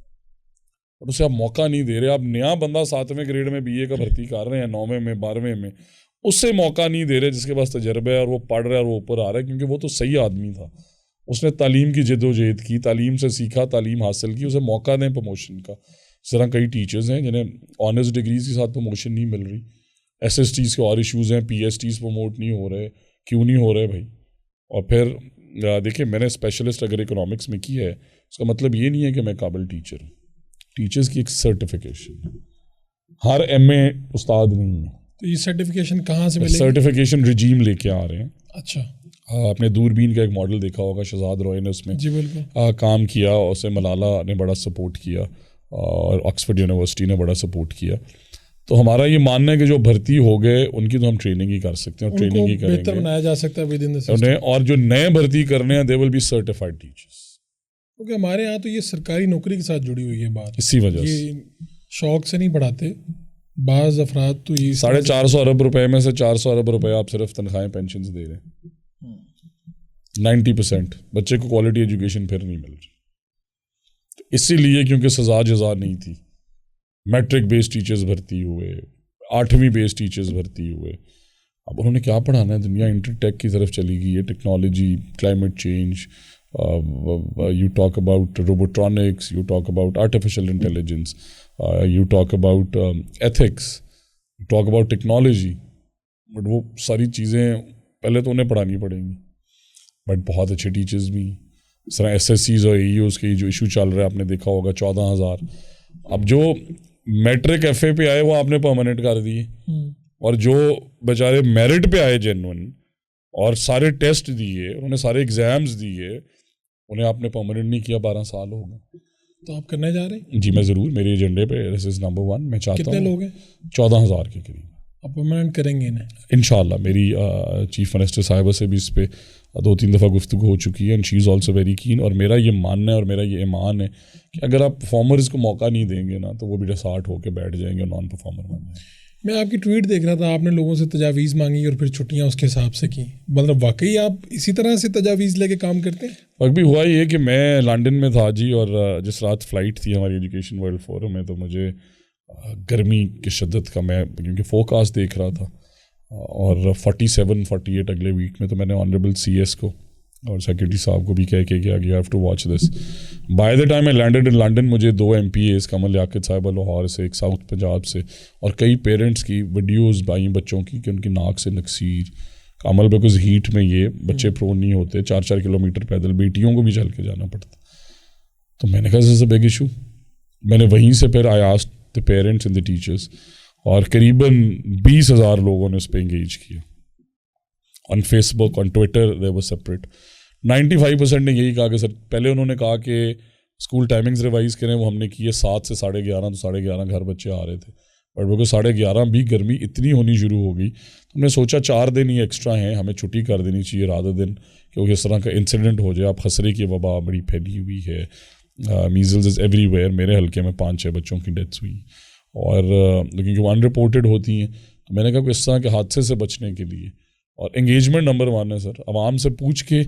اور اسے آپ موقع نہیں دے رہے. آپ نیا بندہ 7ویں گریڈ میں BA کا بھرتی کر رہے ہیں, 9ویں میں 12ویں میں, اس سے موقع نہیں دے رہے جس کے پاس تجربہ ہے اور وہ پڑھ رہا ہے اور وہ اوپر آ رہا ہے, کیونکہ وہ تو صحیح آدمی تھا, اس نے تعلیم کی جد و جہد کی, تعلیم سے سیکھا, تعلیم حاصل کی, اسے موقع دیں پروموشن کا. اس طرح کئی ٹیچرز ہیں جنہیں آنرز ڈگریز کے ساتھ پروموشن نہیں مل رہی, ایس ایس ٹیز کے اور ایشوز ہیں, پی ایس ٹیز پروموٹ نہیں ہو رہے. کیوں نہیں ہو رہے بھائی؟ اور پھر دیکھیں, میں نے اسپیشلسٹ اگر اکنامکس میں کی ہے, اس کا مطلب یہ نہیں ہے کہ میں قابل ٹیچر ہوں. ٹیچرز کی ایک سرٹیفکیشن, ہر MA استاد نہیں ہے. تو یہ سرٹیفکیشن کہاں سے ملے گی؟ سرٹیفکیشن رجیم لے کے آ رہے ہیں. اچھا, آپ نے دوربین کا ایک ماڈل دیکھا ہوگا, شہزاد روئے نے اس میں جی بالکل کام کیا, اسے ملالہ نے بڑا سپورٹ کیا, اور آکسفورڈ یونیورسٹی نے بڑا سپورٹ کیا. تو ہمارا یہ ماننا ہے کہ جو بھرتی ہو گئے ان کی تو ہم ٹریننگ ہی کر سکتے ہیں, اور ٹریننگ ہی کریں بہتر بنایا جا سکتا ہے ود ان دی سسٹم. انہیں, اور جو نئے بھرتی کرنے ہیں دے ول بی سرٹیفائڈ ٹیچرس. کیونکہ ہمارے یہاں تو یہ سرکاری نوکری کے ساتھ جڑی ہوئی ہے بات, اسی وجہ سے یہ شوق سے نہیں پڑھاتے. بعض افراد تو یہ 450 ارب روپے میں سے 400 ارب روپے آپ صرف تنخواہیں پینشنز دے رہے ہیں. 90% بچے کو کوالٹی ایجوکیشن پھر نہیں مل رہی. اسی لیے کیونکہ سزا جزا نہیں تھی, میٹرک بیس ٹیچرز بھرتی ہوئے, 8ویں بیس ٹیچرز بھرتی ہوئے. اب انہوں نے کیا پڑھانا ہے؟ دنیا انٹر ٹیک کی طرف چلی گئی ہے, technology, climate change, you talk about robotics, you talk about artificial intelligence, you talk about ethics, you talk about technology. But وہ ساری چیزیں پہلے تو انہیں پڑھانی پڑیں گی, بٹ بہت اچھے ٹیچرز بھی. اس طرح SSCs اور AEOs کے جو ایشو چل رہا ہے آپ نے دیکھا ہوگا, 14,000. اب جو میٹرک FA پہ آئے وہ آپ نے پرماننٹ کر دیے, اور جو بیچارے میرٹ پہ آئے جینون اور سارے ٹیسٹ دیے, انہوں نے سارے ایگزامز دیے, انہیں آپ نے پرماننٹ نہیں کیا. 12 سال ہو گئے. تو آپ کرنے جا رہے ہیں؟ جی میں ضرور, میرے ایجنڈے پہ دس از نمبر 1. میں چاہتا ہوں. کتنے لوگ ہیں؟ 14,000 کے قریب. آپ پرماننٹ کریں گے انہیں انشاءاللہ. میری چیف منسٹر صاحبہ سے بھی اس پہ 2-3 دفعہ گفتگو ہو چکی ہے, and she is also very keen. اور میرا یہ ماننا ہے اور میرا یہ ایمان ہے کہ اگر آپ پرفارمرز کو موقع نہیں دیں گے نا تو وہ بھی ڈسارٹ ہو کے بیٹھ جائیں گے اور نان پرفارمر بن جائیں گے. میں آپ کی ٹویٹ دیکھ رہا تھا, آپ نے لوگوں سے تجاویز مانگی اور پھر چھٹیاں اس کے حساب سے کی. مطلب واقعی آپ اسی طرح سے تجاویز لے کے کام کرتے ہیں؟ وقت بھی ہوا یہ کہ میں لنڈن میں تھا جی, اور جس رات فلائٹ تھی ہماری ایجوکیشن ورلڈ فورم میں, تو مجھے گرمی کی شدت کا, میں کیونکہ فوکاسٹ دیکھ رہا تھا, اور 47-48 اگلے ویک میں, تو میں نے آنریبل CS کو اور سیکرٹری صاحب کو بھی کہہ کے گیا کہ you have to watch this. By the time میں لینڈڈ ان لنڈن, مجھے 2 MPAs, کمل لیاقت صاحبہ لاہور سے, ایک ساؤتھ پنجاب سے, اور کئی پیرنٹس کی ویڈیوز آئیں بچوں کی کہ ان کی ناک سے نکسیر. کمل بیکاز ہیٹ میں یہ بچے پرون نہیں ہوتے, 4-4 کلومیٹر پیدل, بیٹیوں کو بھی چل کے جانا پڑتا. تو میں نے کہا دس از اے بگ ایشو. میں نے وہیں سے پھر I asked the parents and the teachers, اور قریباً 20,000 لوگوں نے اس پہ انگیج کیا. On Facebook, on Twitter, they was separate. 95% نے یہی کہا کہ سر, پہلے انہوں نے کہا کہ اسکول ٹائمنگز ریوائز کریں, وہ ہم نے کی ہے 7 سے 11:30, تو 11:30 گھر بچے آ رہے تھے. بٹ وہ 11:30 بھی گرمی اتنی ہونی شروع ہو گئی, ہم نے سوچا 4 دن ہی ایکسٹرا ہیں, ہمیں چھٹی کر دینی چاہیے رات دن, کیونکہ اس طرح کا انسیڈنٹ ہو جائے. اب خسرے کی وبا بڑی پھیلی ہوئی ہے, میزلز از ایوری ویئر. میرے حلقے میں 5-6 بچوں کی ڈیتھس ہوئی, اور کیونکہ وہ ان رپورٹڈ ہوتی ہیں. تو میں نے کہا کہ اس طرح کے حادثے سے بچنے کے لیے, اور انگیجمنٹ نمبر 1 ہے سر, عوام سے پوچھ کے,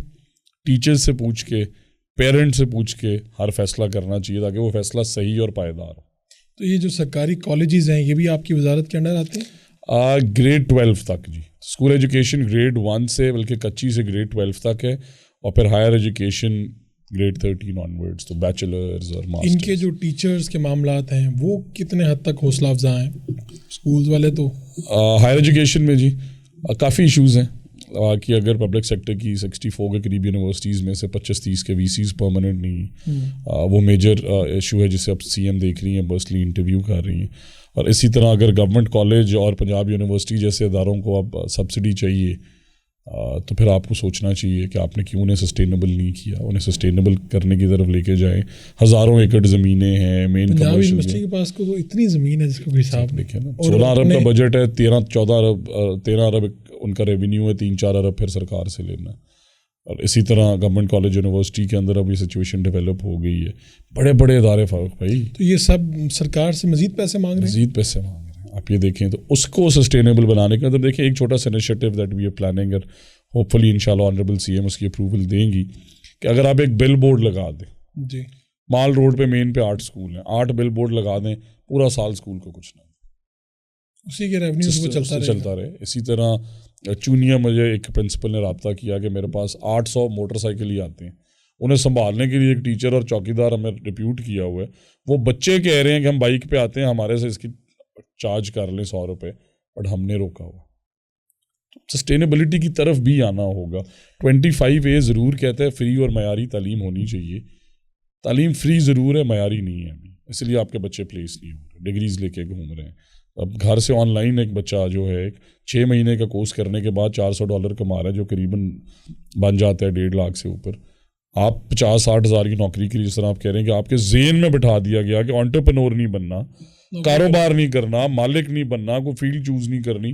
ٹیچر سے پوچھ کے, پیرنٹ سے پوچھ کے ہر فیصلہ کرنا چاہیے, تاکہ وہ فیصلہ صحیح اور پائیدار ہو. تو یہ جو سرکاری کالجز ہیں یہ بھی آپ کی وزارت کے انڈر آتے ہیں؟ گریڈ 12 تک جی. اسکول ایجوکیشن گریڈ 1 سے, بلکہ کچی سے گریڈ 12 تک ہے, اور پھر ہائر ایجوکیشن گریڈ 13 آنورڈس, تو بیچلرز اور ماسٹرز. ان کے جو ٹیچرز کے معاملات ہیں وہ کتنے حد تک حوصلہ افزا ہیں؟ اسکولز والے تو ہائر ایجوکیشن میں جی کافی ایشوز ہیں کہ اگر پبلک سیکٹر کی 64 کے قریب یونیورسٹیز میں سے 25-30 کے VCs پرماننٹ نہیں, وہ میجر ایشو ہے جسے اب CM دیکھ رہی ہیں, برسلی انٹرویو کر رہی ہیں. اور اسی طرح اگر گورنمنٹ کالج اور پنجاب یونیورسٹی جیسے اداروں کو اب سبسڈی چاہیے, تو پھر آپ کو سوچنا چاہیے کہ آپ نے کیوں انہیں سسٹینیبل نہیں کیا. انہیں سسٹینیبل کرنے کی طرف لے کے جائیں. ہزاروں ایکڑ زمینیں ہیں مین پنجاب کمرشل یونیورسٹی کے پاس کو تو اتنی زمین ہے جس کو کوئی حساب دیکھیں نا. 16 ارب کا بجٹ ہے, 13 ارب ان کا ریونیو ہے, 3-4 ارب پھر سرکار سے لینا. اور اسی طرح گورنمنٹ کالج یونیورسٹی کے اندر اب یہ سچویشن ڈیولپ ہو گئی ہے. بڑے بڑے ادارے فاروق بھائی, تو یہ سب سرکار سے مزید پیسے مانگ رہے ہیں. مزید پیسے مانگ رہے ہیں. آپ یہ دیکھیں تو اس کو سسٹینیبل بنانے کے اندر دیکھیں ایک چھوٹا سا initiative that we are planning, اور ہوپ فلی ان شاء اللہ آنریبل سی ایم اس کی اپروول دیں گی, کہ اگر آپ ایک بل بورڈ لگا دیں جی مال روڈ پہ مین پہ 8 اسکول ہیں, 8 بل بورڈ لگا دیں, پورا سال اسکول کو کچھ نہ اسی کے ریونیو سے چلتا رہے. اسی طرح چونیا مجھے ایک پرنسپل نے رابطہ کیا کہ میرے پاس 800 موٹر سائیکل ہی آتے ہیں, انہیں سنبھالنے کے لیے ایک ٹیچر اور چوکیدار ہمیں ڈپیوٹ کیا ہوا ہے. وہ بچے کہہ رہے ہیں کہ ہم بائک پہ آتے ہیں, ہمارے سے اس کی چارج کر لیں 100 روپے, بٹ ہم نے روکا ہوا. سسٹینیبلٹی کی طرف بھی آنا ہوگا. 25A ضرور کہتا ہے فری اور معیاری تعلیم ہونی چاہیے. تعلیم فری ضرور ہے, معیاری نہیں ہے ابھی, اس لیے آپ کے بچے پلیس نہیں ہو رہے, ڈگریز لے کے گھوم رہے ہیں. اب گھر سے آن لائن ایک بچہ جو ہے 6 مہینے کا کورس کرنے کے بعد $400 کما رہا ہے, جو قریباً بن جاتا ہے 1.5 لاکھ سے اوپر. آپ 50-60 ہزار کی نوکری کے لیے جس طرح آپ کہہ رہے ہیں کہ آپ کے ذہن میں بٹھا دیا گیا کہ انٹرپرنور نہیں بننا, کاروبار نہیں کرنا, مالک نہیں بننا, کوئی فیلڈ چوز نہیں کرنی,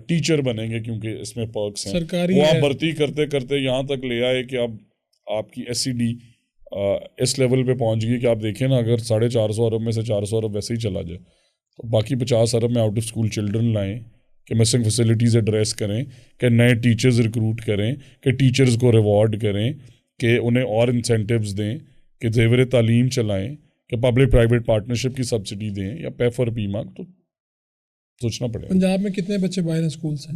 ٹیچر بنیں گے کیونکہ اس میں پرکس ہیں. وہ آپ بھرتی کرتے کرتے یہاں تک لے آئے کہ اب آپ کی SCD اس لیول پہ پہنچ گئی کہ آپ دیکھیں نا, اگر 450 ارب میں سے 400 ارب ویسے ہی چلا جائے تو باقی 50 ارب میں آؤٹ آف اسکول چلڈرن لائیں, کہ مسنگ فیسلٹیز ایڈریس کریں, کہ نئے ٹیچرز ریکروٹ کریں, کہ ٹیچرز کو ریوارڈ کریں, کہ انہیں اور انسینٹیوز دیں, کہ زیور تعلیم چلائیں, کہ پبلک پرائیویٹ پارٹنرشپ کی سبسڈی دیں یا پے فار پیما. تو سوچنا پڑے گا. پنجاب میں کتنے بچے باہر اسکول سے؟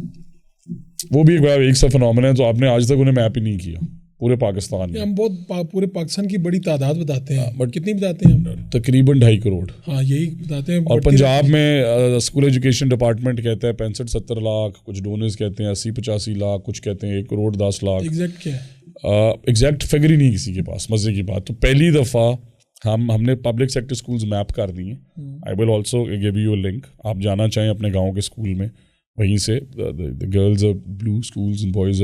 وہ بھی ایک سا فنومنا ہے, تو آپ نے آج تک انہیں میپ ہی نہیں کیا پورے پاکستان میں. ہم بہت پورے پاکستان کی بڑی تعداد بتاتے ہیں, بٹ کتنی بتاتے ہیں ہم؟ تقریباً 2.5 کروڑ. ہاں یہی بتاتے ہیں. اور پنجاب میں اسکول ایجوکیشن ڈپارٹمنٹ کہتا ہے 65-70 لاکھ, کچھ ڈونرز کہتے ہیں 80-85 لاکھ, کچھ کہتے ہیں 1 کروڑ 10 لاکھ. ایگزیکٹ کیا ہے؟ ایگزیکٹ فگر ہی نہیں کسی کے پاس. مزے کی بات, تو پہلی دفعہ ہم نے پبلک سیکٹر اسکولز میپ کر دی ہیں. I will also give you a link, آپ جانا چاہیں اپنے گاؤں کے اسکول میں, وہیں سے girls are blue schools and boys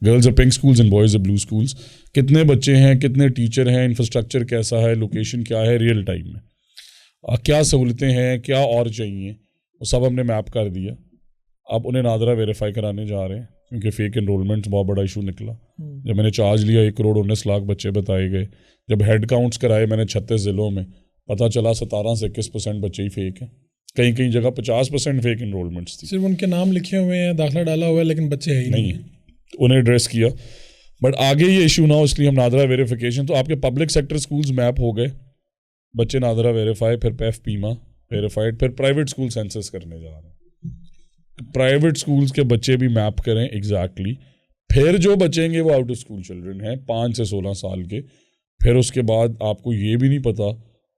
girls are pink schools and boys are blue schools. کتنے بچے ہیں, کتنے ٹیچر ہیں, انفراسٹرکچر کیسا ہے, لوکیشن کیا ہے, ریئل ٹائم میں کیا سہولتیں ہیں, کیا اور چاہیے, وہ سب ہم نے میپ کر دیا. اب انہیں نادرا ویریفائی کرانے جا رہے ہیں, کیونکہ فیک انرولمنٹ بہت بڑا ایشو نکلا. جب میں نے چارج لیا 1 کروڑ 19 لاکھ بچے بتائے گئے. جب ہیڈ کاؤنٹس کرائے میں نے 36 ضلعوں میں, پتہ چلا 17 سے 21% بچے ہی فیک ہیں. کہیں جگہ 50% فیک انرولمنٹس تھی. صرف ان کے نام لکھے ہوئے ہیں, داخلہ ڈالا ہوا ہے, لیکن بچے ہی نہیں ہیں. انہیں ایڈریس کیا, بٹ آگے یہ ایشو نہ ہو اس لیے ہم نادرا ویریفیکیشن. تو آپ کے پبلک سیکٹر اسکولز میپ ہو گئے, بچے نادرا ویریفائی, پھر پیف پیما ویریفائڈ, پھر پرائیویٹ اسکول سینسس کرنے جا رہے ہیں. پرائیویٹ اسکولز کے بچے بھی میپ کریں ایگزیکٹلی. پھر جو بچیں گے وہ آؤٹ آف اسکول چلڈرن ہیں 5 سے 16 سال کے. پھر اس کے بعد آپ کو یہ بھی نہیں پتا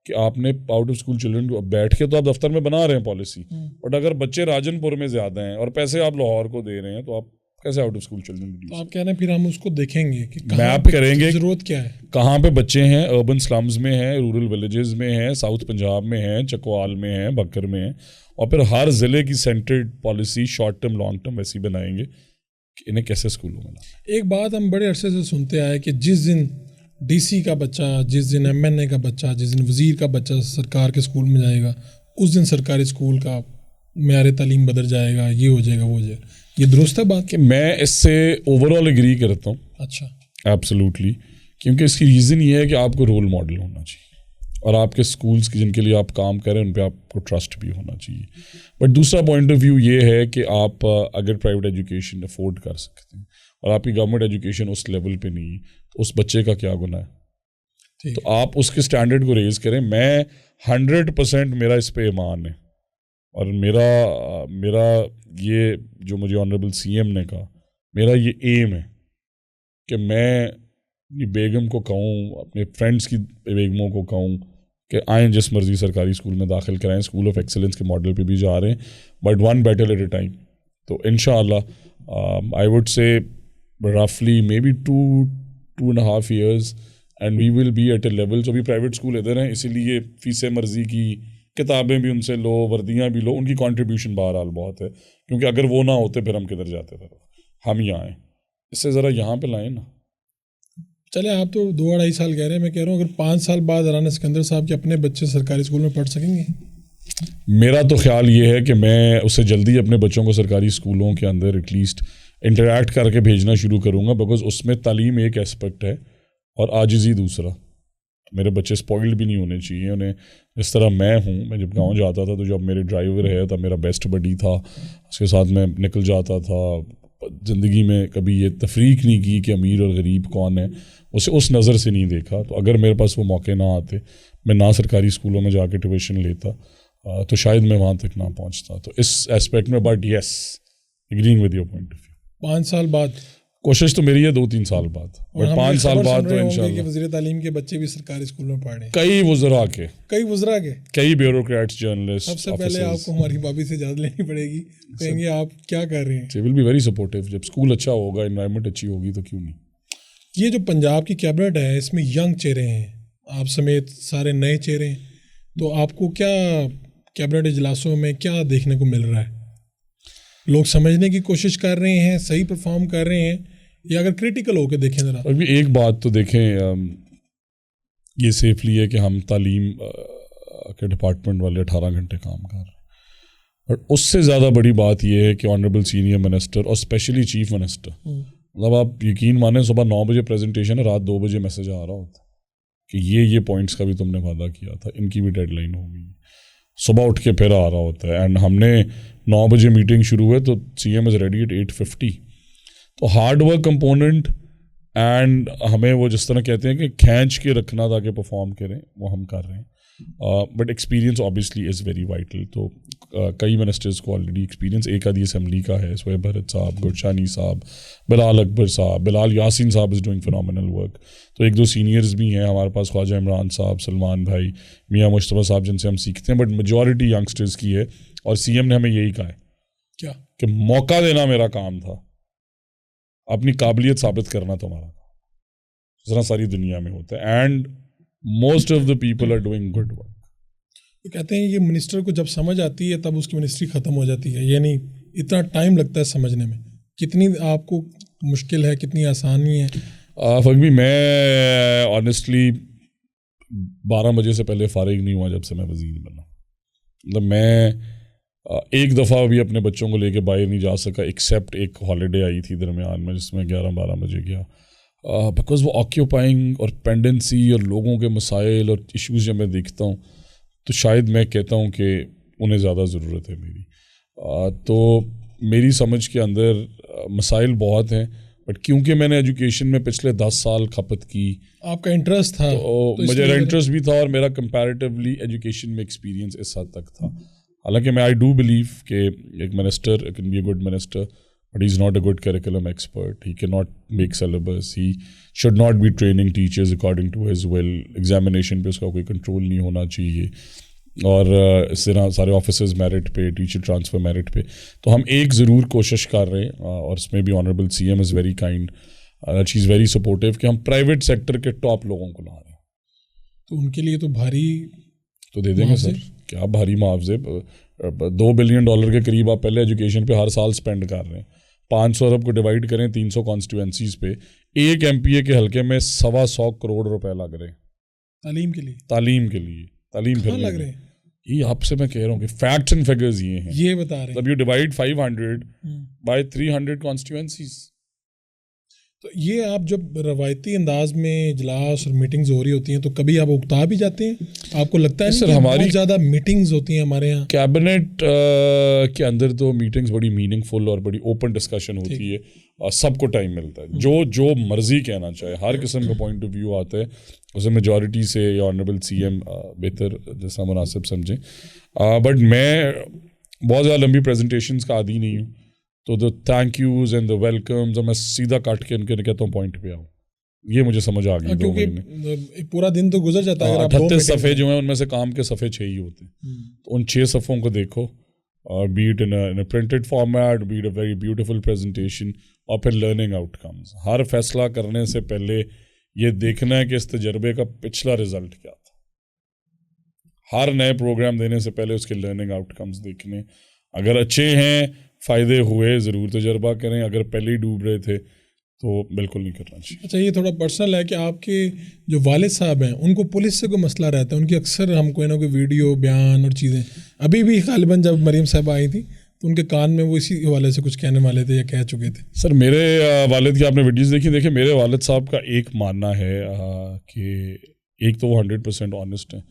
کہ آپ نے آؤٹ آف اسکول چلڈرن کو بیٹھ کے تو آپ دفتر میں بنا رہے ہیں پالیسی, بٹ اگر بچے راجن پور میں زیادہ ہیں اور پیسے آپ لاہور کو دے رہے ہیں تو آپ کیسے آؤٹ آف اسکول چلڈرن. آپ کہہ رہے ہیں پھر ہم اس کو دیکھیں گے کہ میپ کریں گے ضرورت کیا ہے, کہاں پہ بچے ہیں, اربن سلمز میں ہیں, رورل ولیجز میں ہیں, ساؤتھ پنجاب میں ہیں, چکوال میں ہیں, بکر میں ہیں, اور پھر ہر ضلع کی centred policy short term long term ویسی بنائیں گے کہ انہیں کیسے اسکولوں میں. ایک بات ہم بڑے عرصے سے سنتے آئے کہ جس دن DC کا بچہ, جس دن MNA کا بچہ, جس دن وزیر کا بچہ سرکار کے اسکول میں جائے گا, اس دن سرکاری اسکول کا معیار تعلیم بدل جائے گا, یہ ہو جائے گا, وہ ہو جائے گا. یہ درست ہے بات؟ کہ میں اس سے اوور آل ایگری کرتا ہوں. اچھا, ایبسلیوٹلی, کیونکہ اس کی ریزن یہ ہے کہ آپ کو رول ماڈل ہونا چاہیے, اور آپ کے اسکولس کی جن کے لیے آپ کام کریں ان پہ آپ کو ٹرسٹ بھی ہونا چاہیے. بٹ دوسرا پوائنٹ آف ویو یہ ہے کہ آپ اگر پرائیویٹ ایجوکیشن افورڈ کر سکتے ہیں اور آپ کی گورنمنٹ ایجوکیشن اس لیول پہ نہیں, تو اس بچے کا کیا گناہ ہے؟ تو آپ اس کے اسٹینڈرڈ کو ریز کریں. میں 100% میرا اس پہ ایمان ہے, اور میرا یہ جو مجھے آنریبل CM نے کہا, میرا یہ ایم ہے کہ میں اپنی بیگم کو کہوں, اپنے فرینڈس کی بیگموں کو کہوں کہ آئیں جس مرضی سرکاری اسکول میں داخل کرائیں. اسکول آف ایکسلنس کے ماڈل پہ بھی جا رہے ہیں, but one battle at a time. تو انشاءاللہ آئی وڈ سے رفلی may be 2.5 years and we will be at a level. جو بھی پرائیویٹ اسکول ادھر ہیں, اسی لیے فیسیں مرضی کی, کتابیں بھی ان سے لو, وردیاں بھی لو, ان کی کنٹریبیوشن بہرحال بہت ہے, کیونکہ اگر وہ نہ ہوتے پھر ہم کدھر جاتے تھے. ہم یہاں آئیں. اس سے ذرا یہاں پہ لائیں نا. چلے آپ تو 2-2.5 سال کہہ رہے ہیں, میں کہہ رہا ہوں اگر 5 سال بعد رانا سکندر صاحب کے اپنے بچے سرکاری اسکول میں پڑھ سکیں گے؟ میرا تو خیال یہ ہے کہ میں اس سے جلدی اپنے بچوں کو سرکاری اسکولوں کے اندر ایٹ لیسٹ انٹریکٹ کر کے بھیجنا شروع کروں گا, بیکاز اس میں تعلیم ایک اسپیکٹ ہے اور عاجزی دوسرا. میرے بچے اسپوائلڈ بھی نہیں ہونے چاہیے. انہیں جس طرح میں ہوں, میں جب گاؤں جاتا تھا تو جب میرے ڈرائیور ہے تب میرا بیسٹ بڈی تھا, اس کے ساتھ میں نکل جاتا تھا. زندگی میں کبھی یہ تفریق نہیں کی کہ امیر اور غریب کون ہے, اسے اس نظر سے نہیں دیکھا. تو اگر میرے پاس وہ موقع نہ آتے, میں نہ سرکاری اسکولوں میں جا کے ٹیوشن لیتا, تو شاید میں وہاں تک نہ پہنچتا. تو اس اسپیکٹ میں but yes agreeing with your point of view. 5 سال بعد کوشش تو میری ہے 2-3 سال بعد, اور 5 سال بعد تو انشاءاللہ. وزیر تعلیم کے بچے بھی سرکاری اسکول میں پڑھ رہے ہیں, کئی وزراء کے کئی بیوروکریٹس, جرنلسٹ. سب سے پہلے آپ کو ہماری بابی سے اجازت لینی پڑے گی, کہیں گے آپ کیا کر رہے ہیں. They will be very supportive. جب اسکول اچھا ہوگا, انوائرمنٹ اچھی ہوگی تو کیوں نہیں. یہ جو پنجاب کی کیبنٹ ہے اس میں ینگ چہرے ہیں, آپ سمیت سارے نئے چہرے ہیں, تو آپ کو کیا کیبنٹ اجلاسوں میں کیا دیکھنے کو مل رہا ہے؟ لوگ سمجھنے کی کوشش کر رہے ہیں, صحیح پرفارم کر رہے ہیں, یا اگر کریٹیکل ہو کے دیکھیں ذرا. ابھی ایک بات تو دیکھیں, یہ سیفلی ہے کہ ہم تعلیم کے ڈپارٹمنٹ والے 18 گھنٹے کام کر رہے ہیں, اور اس سے زیادہ بڑی بات یہ ہے کہ آنریبل سینئر منسٹر اور اسپیشلی چیف منسٹر, مطلب آپ یقین مانیں صبح 9 بجے پریزنٹیشن ہے, رات 2 بجے میسج آ رہا ہوتا کہ یہ پوائنٹس کا بھی تم نے وعدہ کیا تھا, ان کی بھی ڈیڈ لائن ہو گئی. صبح اٹھ کے پھر آ رہا ہوتا ہے. اینڈ ہم نے 9 بجے میٹنگ شروع ہے تو C M is ready at 8:50. تو ہارڈ ورک کمپوننٹ اینڈ ہمیں وہ جس طرح کہتے ہیں کہ کھینچ کے رکھنا تاکہ پرفارم کریں, وہ ہم کر رہے ہیں. But experience obviously is very vital. تو کئی منسٹرز کو آلریڈی ایکسپیرینس ایک آدھی اسمبلی کا ہے, سہیب بھرت صاحب, گلشانی صاحب, بلال اکبر صاحب, بلال یاسین صاحب از ڈوئنگ فینومینل ورک. تو 1-2 سینئرز بھی ہیں ہمارے پاس, خواجہ عمران صاحب, سلمان بھائی, میاں مشتبہ صاحب, جن سے ہم سیکھتے ہیں. بٹ میجورٹی ینگسٹرز کی ہے, اور سی ایم نے ہمیں یہی کہا ہے کیا کہ موقع دینا میرا کام تھا, اپنی قابلیت ثابت کرنا تمہارا کام, جس طرح ساری دنیا میں ہوتا ہے. And most of the people are doing good work. تو کہتے ہیں یہ منسٹر کو جب سمجھ آتی ہے تب اس کی منسٹری ختم ہو جاتی ہے, یعنی اتنا ٹائم لگتا ہے سمجھنے میں. کتنی آپ کو مشکل ہے, کتنی آسانی ہے؟ فقبی میں آنیسٹلی 12 بجے سے پہلے فارغ نہیں ہوا جب سے میں وزیر بنا. مطلب میں ایک دفعہ بھی اپنے بچوں کو لے کے باہر نہیں جا سکا, ایکسیپٹ ایک ہالیڈے آئی تھی درمیان میں جس میں 11-12 بجے گیا, بیکاز وہ آکیوپائنگ اور پینڈنسی اور لوگوں کے مسائل اور ایشوز جب میں دیکھتا ہوں تو شاید میں کہتا ہوں کہ انہیں زیادہ ضرورت ہے میری. تو میری سمجھ کے اندر مسائل بہت ہیں, بٹ کیونکہ میں نے ایجوکیشن میں پچھلے 10 سال کھپت کی, آپ کا انٹرسٹ تھا, تو مجھے انٹرسٹ بھی تھا, اور میرا کمپیریٹیولی ایجوکیشن میں ایکسپیرینس اس حد تک تھا. حالانکہ میں آئی ڈو بلیو کہ ایک minister can be a good minister, but he is not a good curriculum expert. He can not make syllabus, he should not be training teachers according to his will. Examination پہ اس کا کوئی control نہیں ہونا چاہیے, اور اس طرح سارے آفیسرز میرٹ پہ, ٹیچر ٹرانسفر میرٹ پہ. تو ہم ایک ضرور کوشش کر رہے ہیں, اور اس میں بھی honourable C M is very kind, she is very supportive, کہ ہم پرائیویٹ سیکٹر کے ٹاپ لوگوں کو لا رہے ہیں. تو ان کے لیے تو بھاری تو دے دیں گے سر, کیا بھاری معاوضے. $2 بلین کے قریب آپ پہلے ایجوکیشن پہ ہر سال اسپینڈ کر رہے ہیں. 500 ارب کو ڈیوائڈ کریں 300 کانسٹیٹوئنسیز پہ, ایک ایم پی اے کے حلقے میں 125 کروڑ روپے لگ رہے ہیں تعلیم کے لیے. تعلیم پھر لگ رہے ہیں, یہ آپ سے میں کہہ رہا ہوں کہ فیکٹس اینڈ فگرز یہ ہیں, یہ بتا رہے ہیں. اب یو ڈیوائڈ 500 بائی 300 کانسٹیٹوئنسیز. تو یہ آپ جب روایتی انداز میں اجلاس اور میٹنگز ہو رہی ہوتی ہیں تو کبھی آپ اکتا بھی جاتے ہیں؟ آپ کو لگتا ہے سر ہماری بہت زیادہ میٹنگز ہوتی ہیں ہمارے یہاں کیبنٹ کے اندر, تو میٹنگز بڑی میننگ فل اور بڑی اوپن ڈسکشن ہوتی ہے, اور سب کو ٹائم ملتا ہے جو مرضی کہنا چاہے, ہر قسم کا پوائنٹ آف ویو آتا ہے, اسے میجورٹی سے یا آنریبل سی ایم بہتر جیسا مناسب سمجھیں. بٹ میں بہت زیادہ لمبی پریزنٹیشنز کا عادی نہیں ہوں, تو the thank yous and the welcomes میں سیدھا کاٹ کے ان کے کہتا ہوں پوائنٹ پہ آؤں. یہ مجھے سمجھ آ گئی. کیونکہ پورا دن تو گزر جاتا ہے, 38 صفحے جو ہیں ان میں سے کام کے صفحے 6 ہی ہوتے ہیں, تو ان 6 صفحوں کو دیکھو, be it in a printed format, be it a very beautiful presentation, اور پھر لرننگ آؤٹ کمز. ہر فیصلہ کرنے سے پہلے یہ دیکھنا ہے کہ اس تجربے کا پچھلا رزلٹ کیا تھا. ہر نئے پروگرام دینے سے پہلے اس کے لرننگ آؤٹ کمز دیکھنے, اگر اچھے ہیں فائدے ہوئے ضرور تجربہ کریں, اگر پہلے ہی ڈوب رہے تھے تو بالکل نہیں کرنا چاہیے. اچھا, یہ تھوڑا پرسنل ہے کہ آپ کے جو والد صاحب ہیں ان کو پولیس سے کوئی مسئلہ رہتا ہے؟ ان کی اکثر ہم کوئی نہ کوئی ویڈیو بیان اور چیزیں, ابھی بھی غالباً جب مریم صاحبہ آئی تھی تو ان کے کان میں وہ اسی حوالے سے کچھ کہنے والے تھے یا کہہ چکے تھے. سر میرے والد کی آپ نے ویڈیوز دیکھی, دیکھیں میرے والد صاحب کا ایک ماننا ہے کہ ایک تو وہ 100% آنیسٹ ہیں,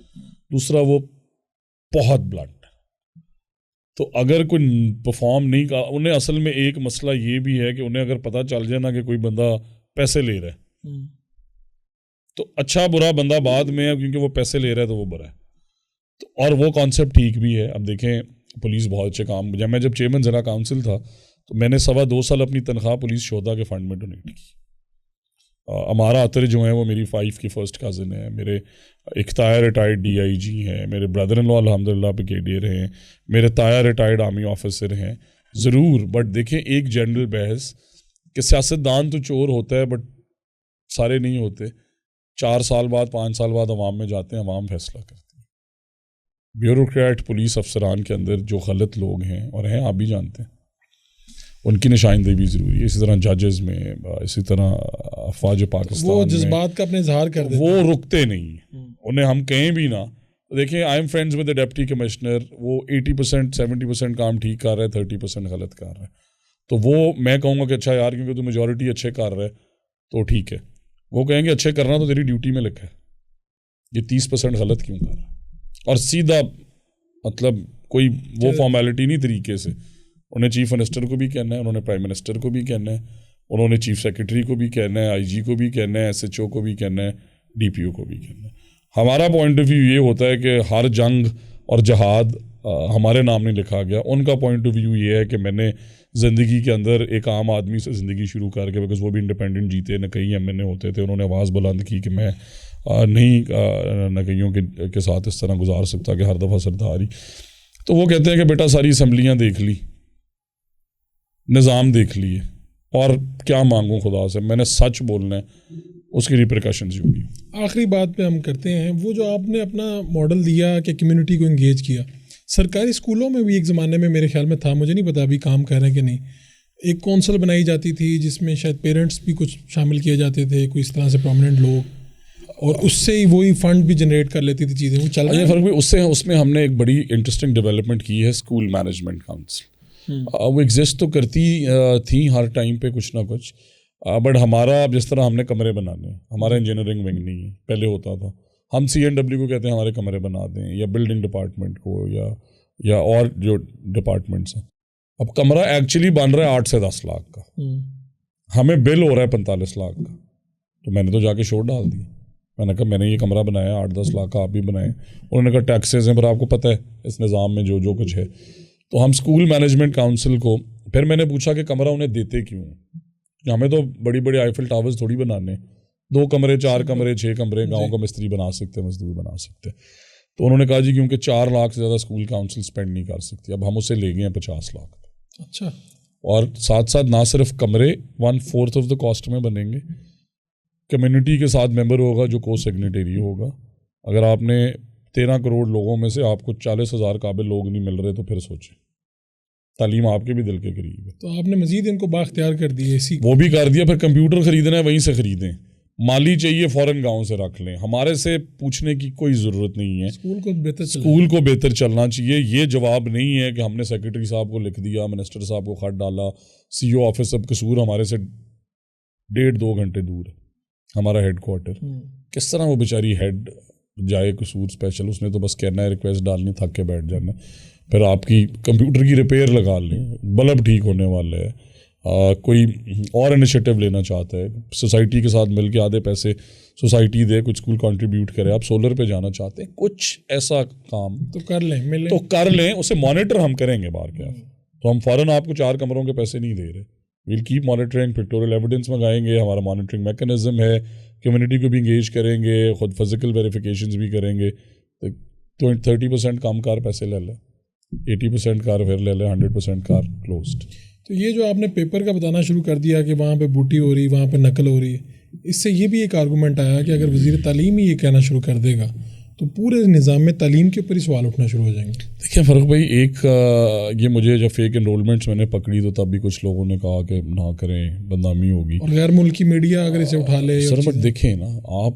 دوسرا وہ بہت بلنٹ. تو اگر کوئی پرفارم نہیں کر, انہیں اصل میں ایک مسئلہ یہ بھی ہے کہ انہیں اگر پتہ چل جائے نا کہ کوئی بندہ پیسے لے رہا ہے تو اچھا برا بندہ بعد میں ہے, کیونکہ وہ پیسے لے رہا ہے تو وہ برا ہے. تو اور وہ کانسیپٹ ٹھیک بھی ہے. اب دیکھیں پولیس بہت اچھے کام, میں جب چیئرمین ضلع کونسل تھا تو میں نے 2.25 سال اپنی تنخواہ پولیس شہدا کے فنڈ میں ڈونیٹ کی. ہمارا عطر جو ہیں وہ میری 5 کی فرسٹ کازن ہے, میرے اختیار ریٹائرڈ DIG ہیں, میرے بردر ان لا الحمدللہ brigadier ہیں, میرے تایا ریٹائرڈ آرمی آفیسر ہیں. ضرور بٹ دیکھیں ایک جنرل بحث کہ سیاستدان تو چور ہوتا ہے بٹ سارے نہیں ہوتے. 4 سال بعد 5 سال بعد عوام میں جاتے ہیں, عوام فیصلہ کرتی ہے. بیوروکریٹ پولیس افسران کے اندر جو غلط لوگ ہیں اور ہیں, آپ بھی جانتے ہیں, ان کی نشاندہی بھی ضروری ہے. اسی طرح ججز میں, اسی طرح افواج پاکستان وہ جذبات کا اپنے اظہار کر دیتے, وہ رکتے نہیں. انہیں ہم کہیں بھی نا, دیکھیں I am friends with the deputy commissioner, وہ 80% 70% کام ٹھیک کر رہا ہے, 30% غلط کر رہا ہے. تو وہ میں کہوں گا کہ اچھا یار کیونکہ تو میجورٹی اچھے کر رہا ہے تو ٹھیک ہے. وہ کہیں گے اچھے کرنا تو تیری ڈیوٹی میں لکھا ہے, یہ 30% غلط کیوں کر رہا ہے. اور سیدھا مطلب کوئی وہ فارمیلٹی نہیں طریقے سے. انہیں چیف منسٹر کو بھی کہنا ہے, انہوں نے پرائم منسٹر کو بھی کہنا ہے, انہوں نے چیف سیکرٹری کو بھی کہنا ہے, IG کو بھی کہنا ہے, SHO کو بھی کہنا ہے, DPO کو بھی کہنا ہے. ہمارا پوائنٹ آف ویو یہ ہوتا ہے کہ ہر جنگ اور جہاد ہمارے نام نہیں لکھا گیا. ان کا پوائنٹ آف ویو یہ ہے کہ میں نے زندگی کے اندر ایک عام آدمی سے زندگی شروع کر کے, بیکاز وہ بھی انڈیپینڈنٹ جیتے, نہ کہیں MNA ہوتے تھے, انہوں نے آواز بلند کی کہ میں نہیں نہ کہیں کے ساتھ اس طرح گزار سکتا کہ ہر دفعہ سرداری. تو وہ کہتے ہیں کہ بیٹا ساری اسمبلیاں دیکھ لی, نظام دیکھ لیے, اور کیا مانگوں خدا سے, میں نے سچ بولنا ہے, اس کی ریپریکاشنز ہوں گی. آخری بات پہ ہم کرتے ہیں, وہ جو آپ نے اپنا ماڈل دیا کہ کمیونٹی کو انگیج کیا, سرکاری اسکولوں میں بھی ایک زمانے میں میرے خیال میں تھا, مجھے نہیں پتا ابھی کام کر رہے ہیں کہ نہیں, ایک کونسل بنائی جاتی تھی جس میں شاید پیرنٹس بھی کچھ شامل کیے جاتے تھے, کوئی اس طرح سے پرومیننٹ لوگ, اور اس سے ہی وہی فنڈ بھی جنریٹ کر لیتی تھی چیزیں. وہ چل رہا ہے فرق بھی اس میں ہم نے ایک بڑی انٹرسٹنگ ڈیولپمنٹ کی ہے, اسکول مینجمنٹ کاؤنسل. وہ ایگزسٹ تو کرتی تھیں ہر ٹائم پہ کچھ نہ کچھ, بٹ ہمارا اب جس طرح ہم نے کمرے بنانے ہیں, ہمارا انجینئرنگ ونگ نہیں ہے, پہلے ہوتا تھا, ہم CNW کو کہتے ہیں ہمارے کمرے بنا دیں, یا بلڈنگ ڈپارٹمنٹ کو, یا اور جو ڈپارٹمنٹس ہیں. اب کمرہ ایکچولی بن رہا ہے 8 سے 10 لاکھ کا, ہمیں بل ہو رہا ہے 45 لاکھ کا. تو میں نے تو جا کے شوٹ ڈال دی, میں نے کہا میں نے یہ کمرہ بنایا 8-10 لاکھ کا, آپ بھی بنائیں. انہوں نے کہا ٹیکسیز ہیں, پر آپ کو پتہ ہے اس نظام میں جو کچھ ہے. تو ہم اسکول مینجمنٹ کاؤنسل کو, پھر میں نے پوچھا کہ کمرہ انہیں دیتے کیوں, کہ ہمیں تو بڑی بڑی آئیفل ٹاورز تھوڑی بنانے, 2 کمرے 4 کمرے 6 کمرے گاؤں کا مستری بنا سکتے, مزدور بنا سکتے. تو انہوں نے کہا جی کیونکہ 4 لاکھ سے زیادہ اسکول کاؤنسل اسپینڈ نہیں کر سکتی. اب ہم اسے لے گئے ہیں 50 لاکھ. اچھا. اور ساتھ ساتھ نہ صرف کمرے 1/4 آف دا کاسٹ میں بنیں گے, کمیونٹی کے ساتھ ممبر ہوگا جو کو سگنیٹری ہوگا. اگر آپ نے 13 کروڑ لوگوں میں سے آپ کو 40,000 قابل لوگ نہیں مل رہے تو پھر سوچیں, تعلیم آپ کے بھی دل کے قریب ہے. تو آپ نے مزید ان کو بااختیار کر دی, وہ بھی کر دیا. پھر کمپیوٹر خریدنا ہے وہیں سے خریدیں, مالی چاہیے فوراً گاؤں سے رکھ لیں, ہمارے سے پوچھنے کی کوئی ضرورت نہیں ہے. اسکول کو بہتر چلنا چاہیے. یہ جواب نہیں ہے کہ ہم نے سیکرٹری صاحب کو لکھ دیا, منسٹر صاحب کو خط ڈالا, CO آفس. اب قصور ہمارے سے 1.5-2 گھنٹے دور ہے ہمارا ہیڈ کوارٹر. کس طرح وہ بیچاری ہیڈ جائے قصور اسپیشل, اس نے تو بس کہنا ہے ریکویسٹ ڈالنی, تھک کے بیٹھ جانا. پھر آپ کی کمپیوٹر کی ریپیئر لگا لیں, بلب ٹھیک ہونے والا ہے, کوئی اور انیشیٹو لینا چاہتا ہے, سوسائٹی کے ساتھ مل کے آدھے پیسے سوسائٹی دے, کچھ اسکول کنٹریبیوٹ کرے, آپ سولر پہ جانا چاہتے ہیں, کچھ ایسا کام تو کر لیں, اسے مانیٹر ہم کریں گے بار کے. تو ہم فوراً آپ کو 4 کمروں کے پیسے نہیں دے رہے, will keep monitoring, pictorial evidence منگائیں گے, ہمارا مانیٹرنگ میکانزم ہے, کمیونٹی کو بھی انگیج کریں گے, خود فزیکل ویریفیکیشنز بھی کریں گے. تو 30% کام کار پیسے لے لیں, 80% کار پھر لے لیں, 100% کار کلوزڈ. تو یہ جو آپ نے پیپر کا بتانا شروع کر دیا کہ وہاں پہ بوٹی ہو رہی, وہاں پہ نقل ہو رہی ہے, اس سے یہ بھی ایک آرگومنٹ آیا کہ اگر وزیر تعلیم ہی یہ کہنا شروع کر دے گا تو پورے نظام میں تعلیم کے اوپر ہی سوال اٹھنا شروع ہو جائیں گے. دیکھیں فرق بھائی، ایک یہ مجھے جب فیک انرولمنٹس میں نے پکڑی تو تب بھی کچھ لوگوں نے کہا کہ نہ کریں، بدنامی ہوگی، اور غیر ملکی میڈیا اگر اسے اٹھا لے. سر بٹ دیکھیں نا،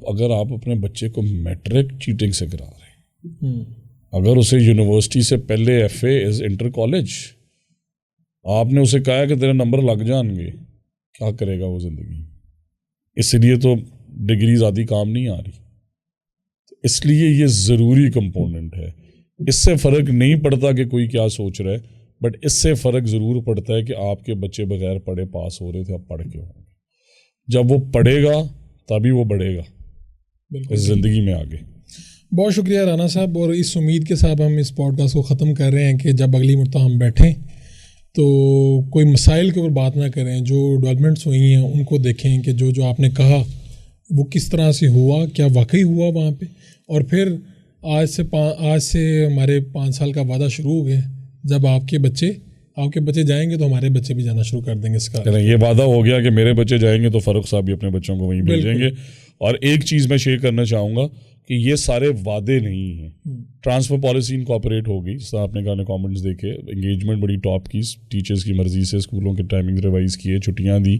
اگر آپ اپنے بچے کو میٹرک چیٹنگ سے کرا رہے ہیں، اگر اسے یونیورسٹی سے پہلے F A is inter college, آپ نے اسے کہا کہ تیرے نمبر لگ جان گے، کیا کرے گا وہ زندگی؟ اس لیے تو ڈگریز آدھی کام نہیں آ رہی. اس لیے یہ ضروری کمپوننٹ ہے. اس سے فرق نہیں پڑتا کہ کوئی کیا سوچ رہا ہے، بٹ اس سے فرق ضرور پڑتا ہے کہ آپ کے بچے بغیر پڑھے پاس ہو رہے تھے، اب پڑھ کے ہوں گے. جب وہ پڑھے گا تبھی وہ بڑھے گا اس زندگی میں آگے. بہت شکریہ رانا صاحب، اور اس امید کے ساتھ ہم اس پوڈ کاسٹ کو ختم کر رہے ہیں کہ جب اگلی مرتبہ ہم بیٹھیں تو کوئی مسائل کے اوپر بات نہ کریں، جو ڈیولپمنٹس ہوئی ہیں ان کو دیکھیں کہ جو آپ نے کہا وہ کس طرح سے ہوا، کیا واقعی ہوا وہاں پہ. اور پھر آج سے ہمارے 5 سال کا وعدہ شروع ہو گیا، جب آپ کے بچے جائیں گے تو ہمارے بچے بھی جانا شروع کر دیں گے. اس کا یہ وعدہ ہو گیا کہ میرے بچے جائیں گے تو فاروق صاحب بھی اپنے بچوں کو وہیں بھیجیں گے. اور ایک چیز میں شیئر کرنا چاہوں گا کہ یہ سارے وعدے نہیں ہیں. ٹرانسفر پالیسی انکارپوریٹ ہو گئی، جس طرح آپ نے کہا کامنٹس دیکھے، انگیجمنٹ بڑی ٹاپ کی، ٹیچرز کی مرضی سے اسکولوں کے ٹائمنگ ریوائز کیے، چھٹیاں دی.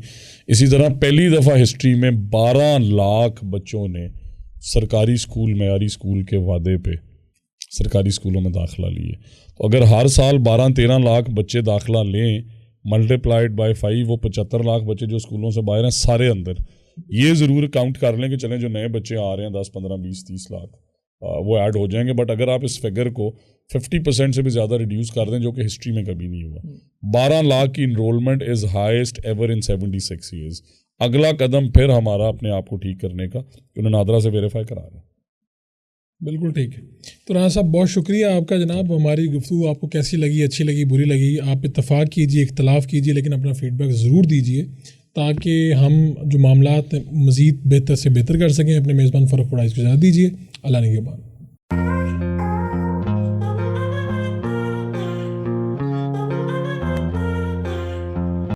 اسی طرح پہلی دفعہ ہسٹری میں 12 لاکھ بچوں نے سرکاری اسکول، معیاری اسکول کے وعدے پہ سرکاری اسکولوں میں داخلہ لیے. تو اگر ہر سال 12-13 لاکھ بچے داخلہ لیں، ملٹیپلائڈ بائی 5، وہ 75 لاکھ بچے جو اسکولوں سے باہر ہیں سارے اندر. یہ ضرور کاؤنٹ کر لیں کہ چلیں جو نئے بچے آ رہے ہیں 10, 15, 20, 30 لاکھ وہ ایڈ ہو جائیں گے. بٹ اگر آپ اس فگر کو 50% سے بھی زیادہ ریڈیوس کر دیں، جو کہ ہسٹری میں کبھی نہیں ہوا، 12 لاکھ کی انرولمنٹ از ہائیسٹ ایور ان 76 ایئرز. اگلا قدم پھر ہمارا اپنے آپ کو ٹھیک کرنے کا، انہیں نادرا سے ویریفائی کرا رہے ہیں. بالکل ٹھیک ہے. تو رانا صاحب بہت شکریہ آپ کا جناب. ہماری گفتگو آپ کو کیسی لگی، اچھی لگی، بری لگی، آپ اتفاق کیجیے، اختلاف کیجیے، لیکن اپنا فیڈ بیک ضرور دیجیے تاکہ ہم جو معاملات مزید بہتر سے بہتر کر سکیں. اپنے میزبان فاروق پڑھائی کو اجازت دیجیے. اللہ نگہبان.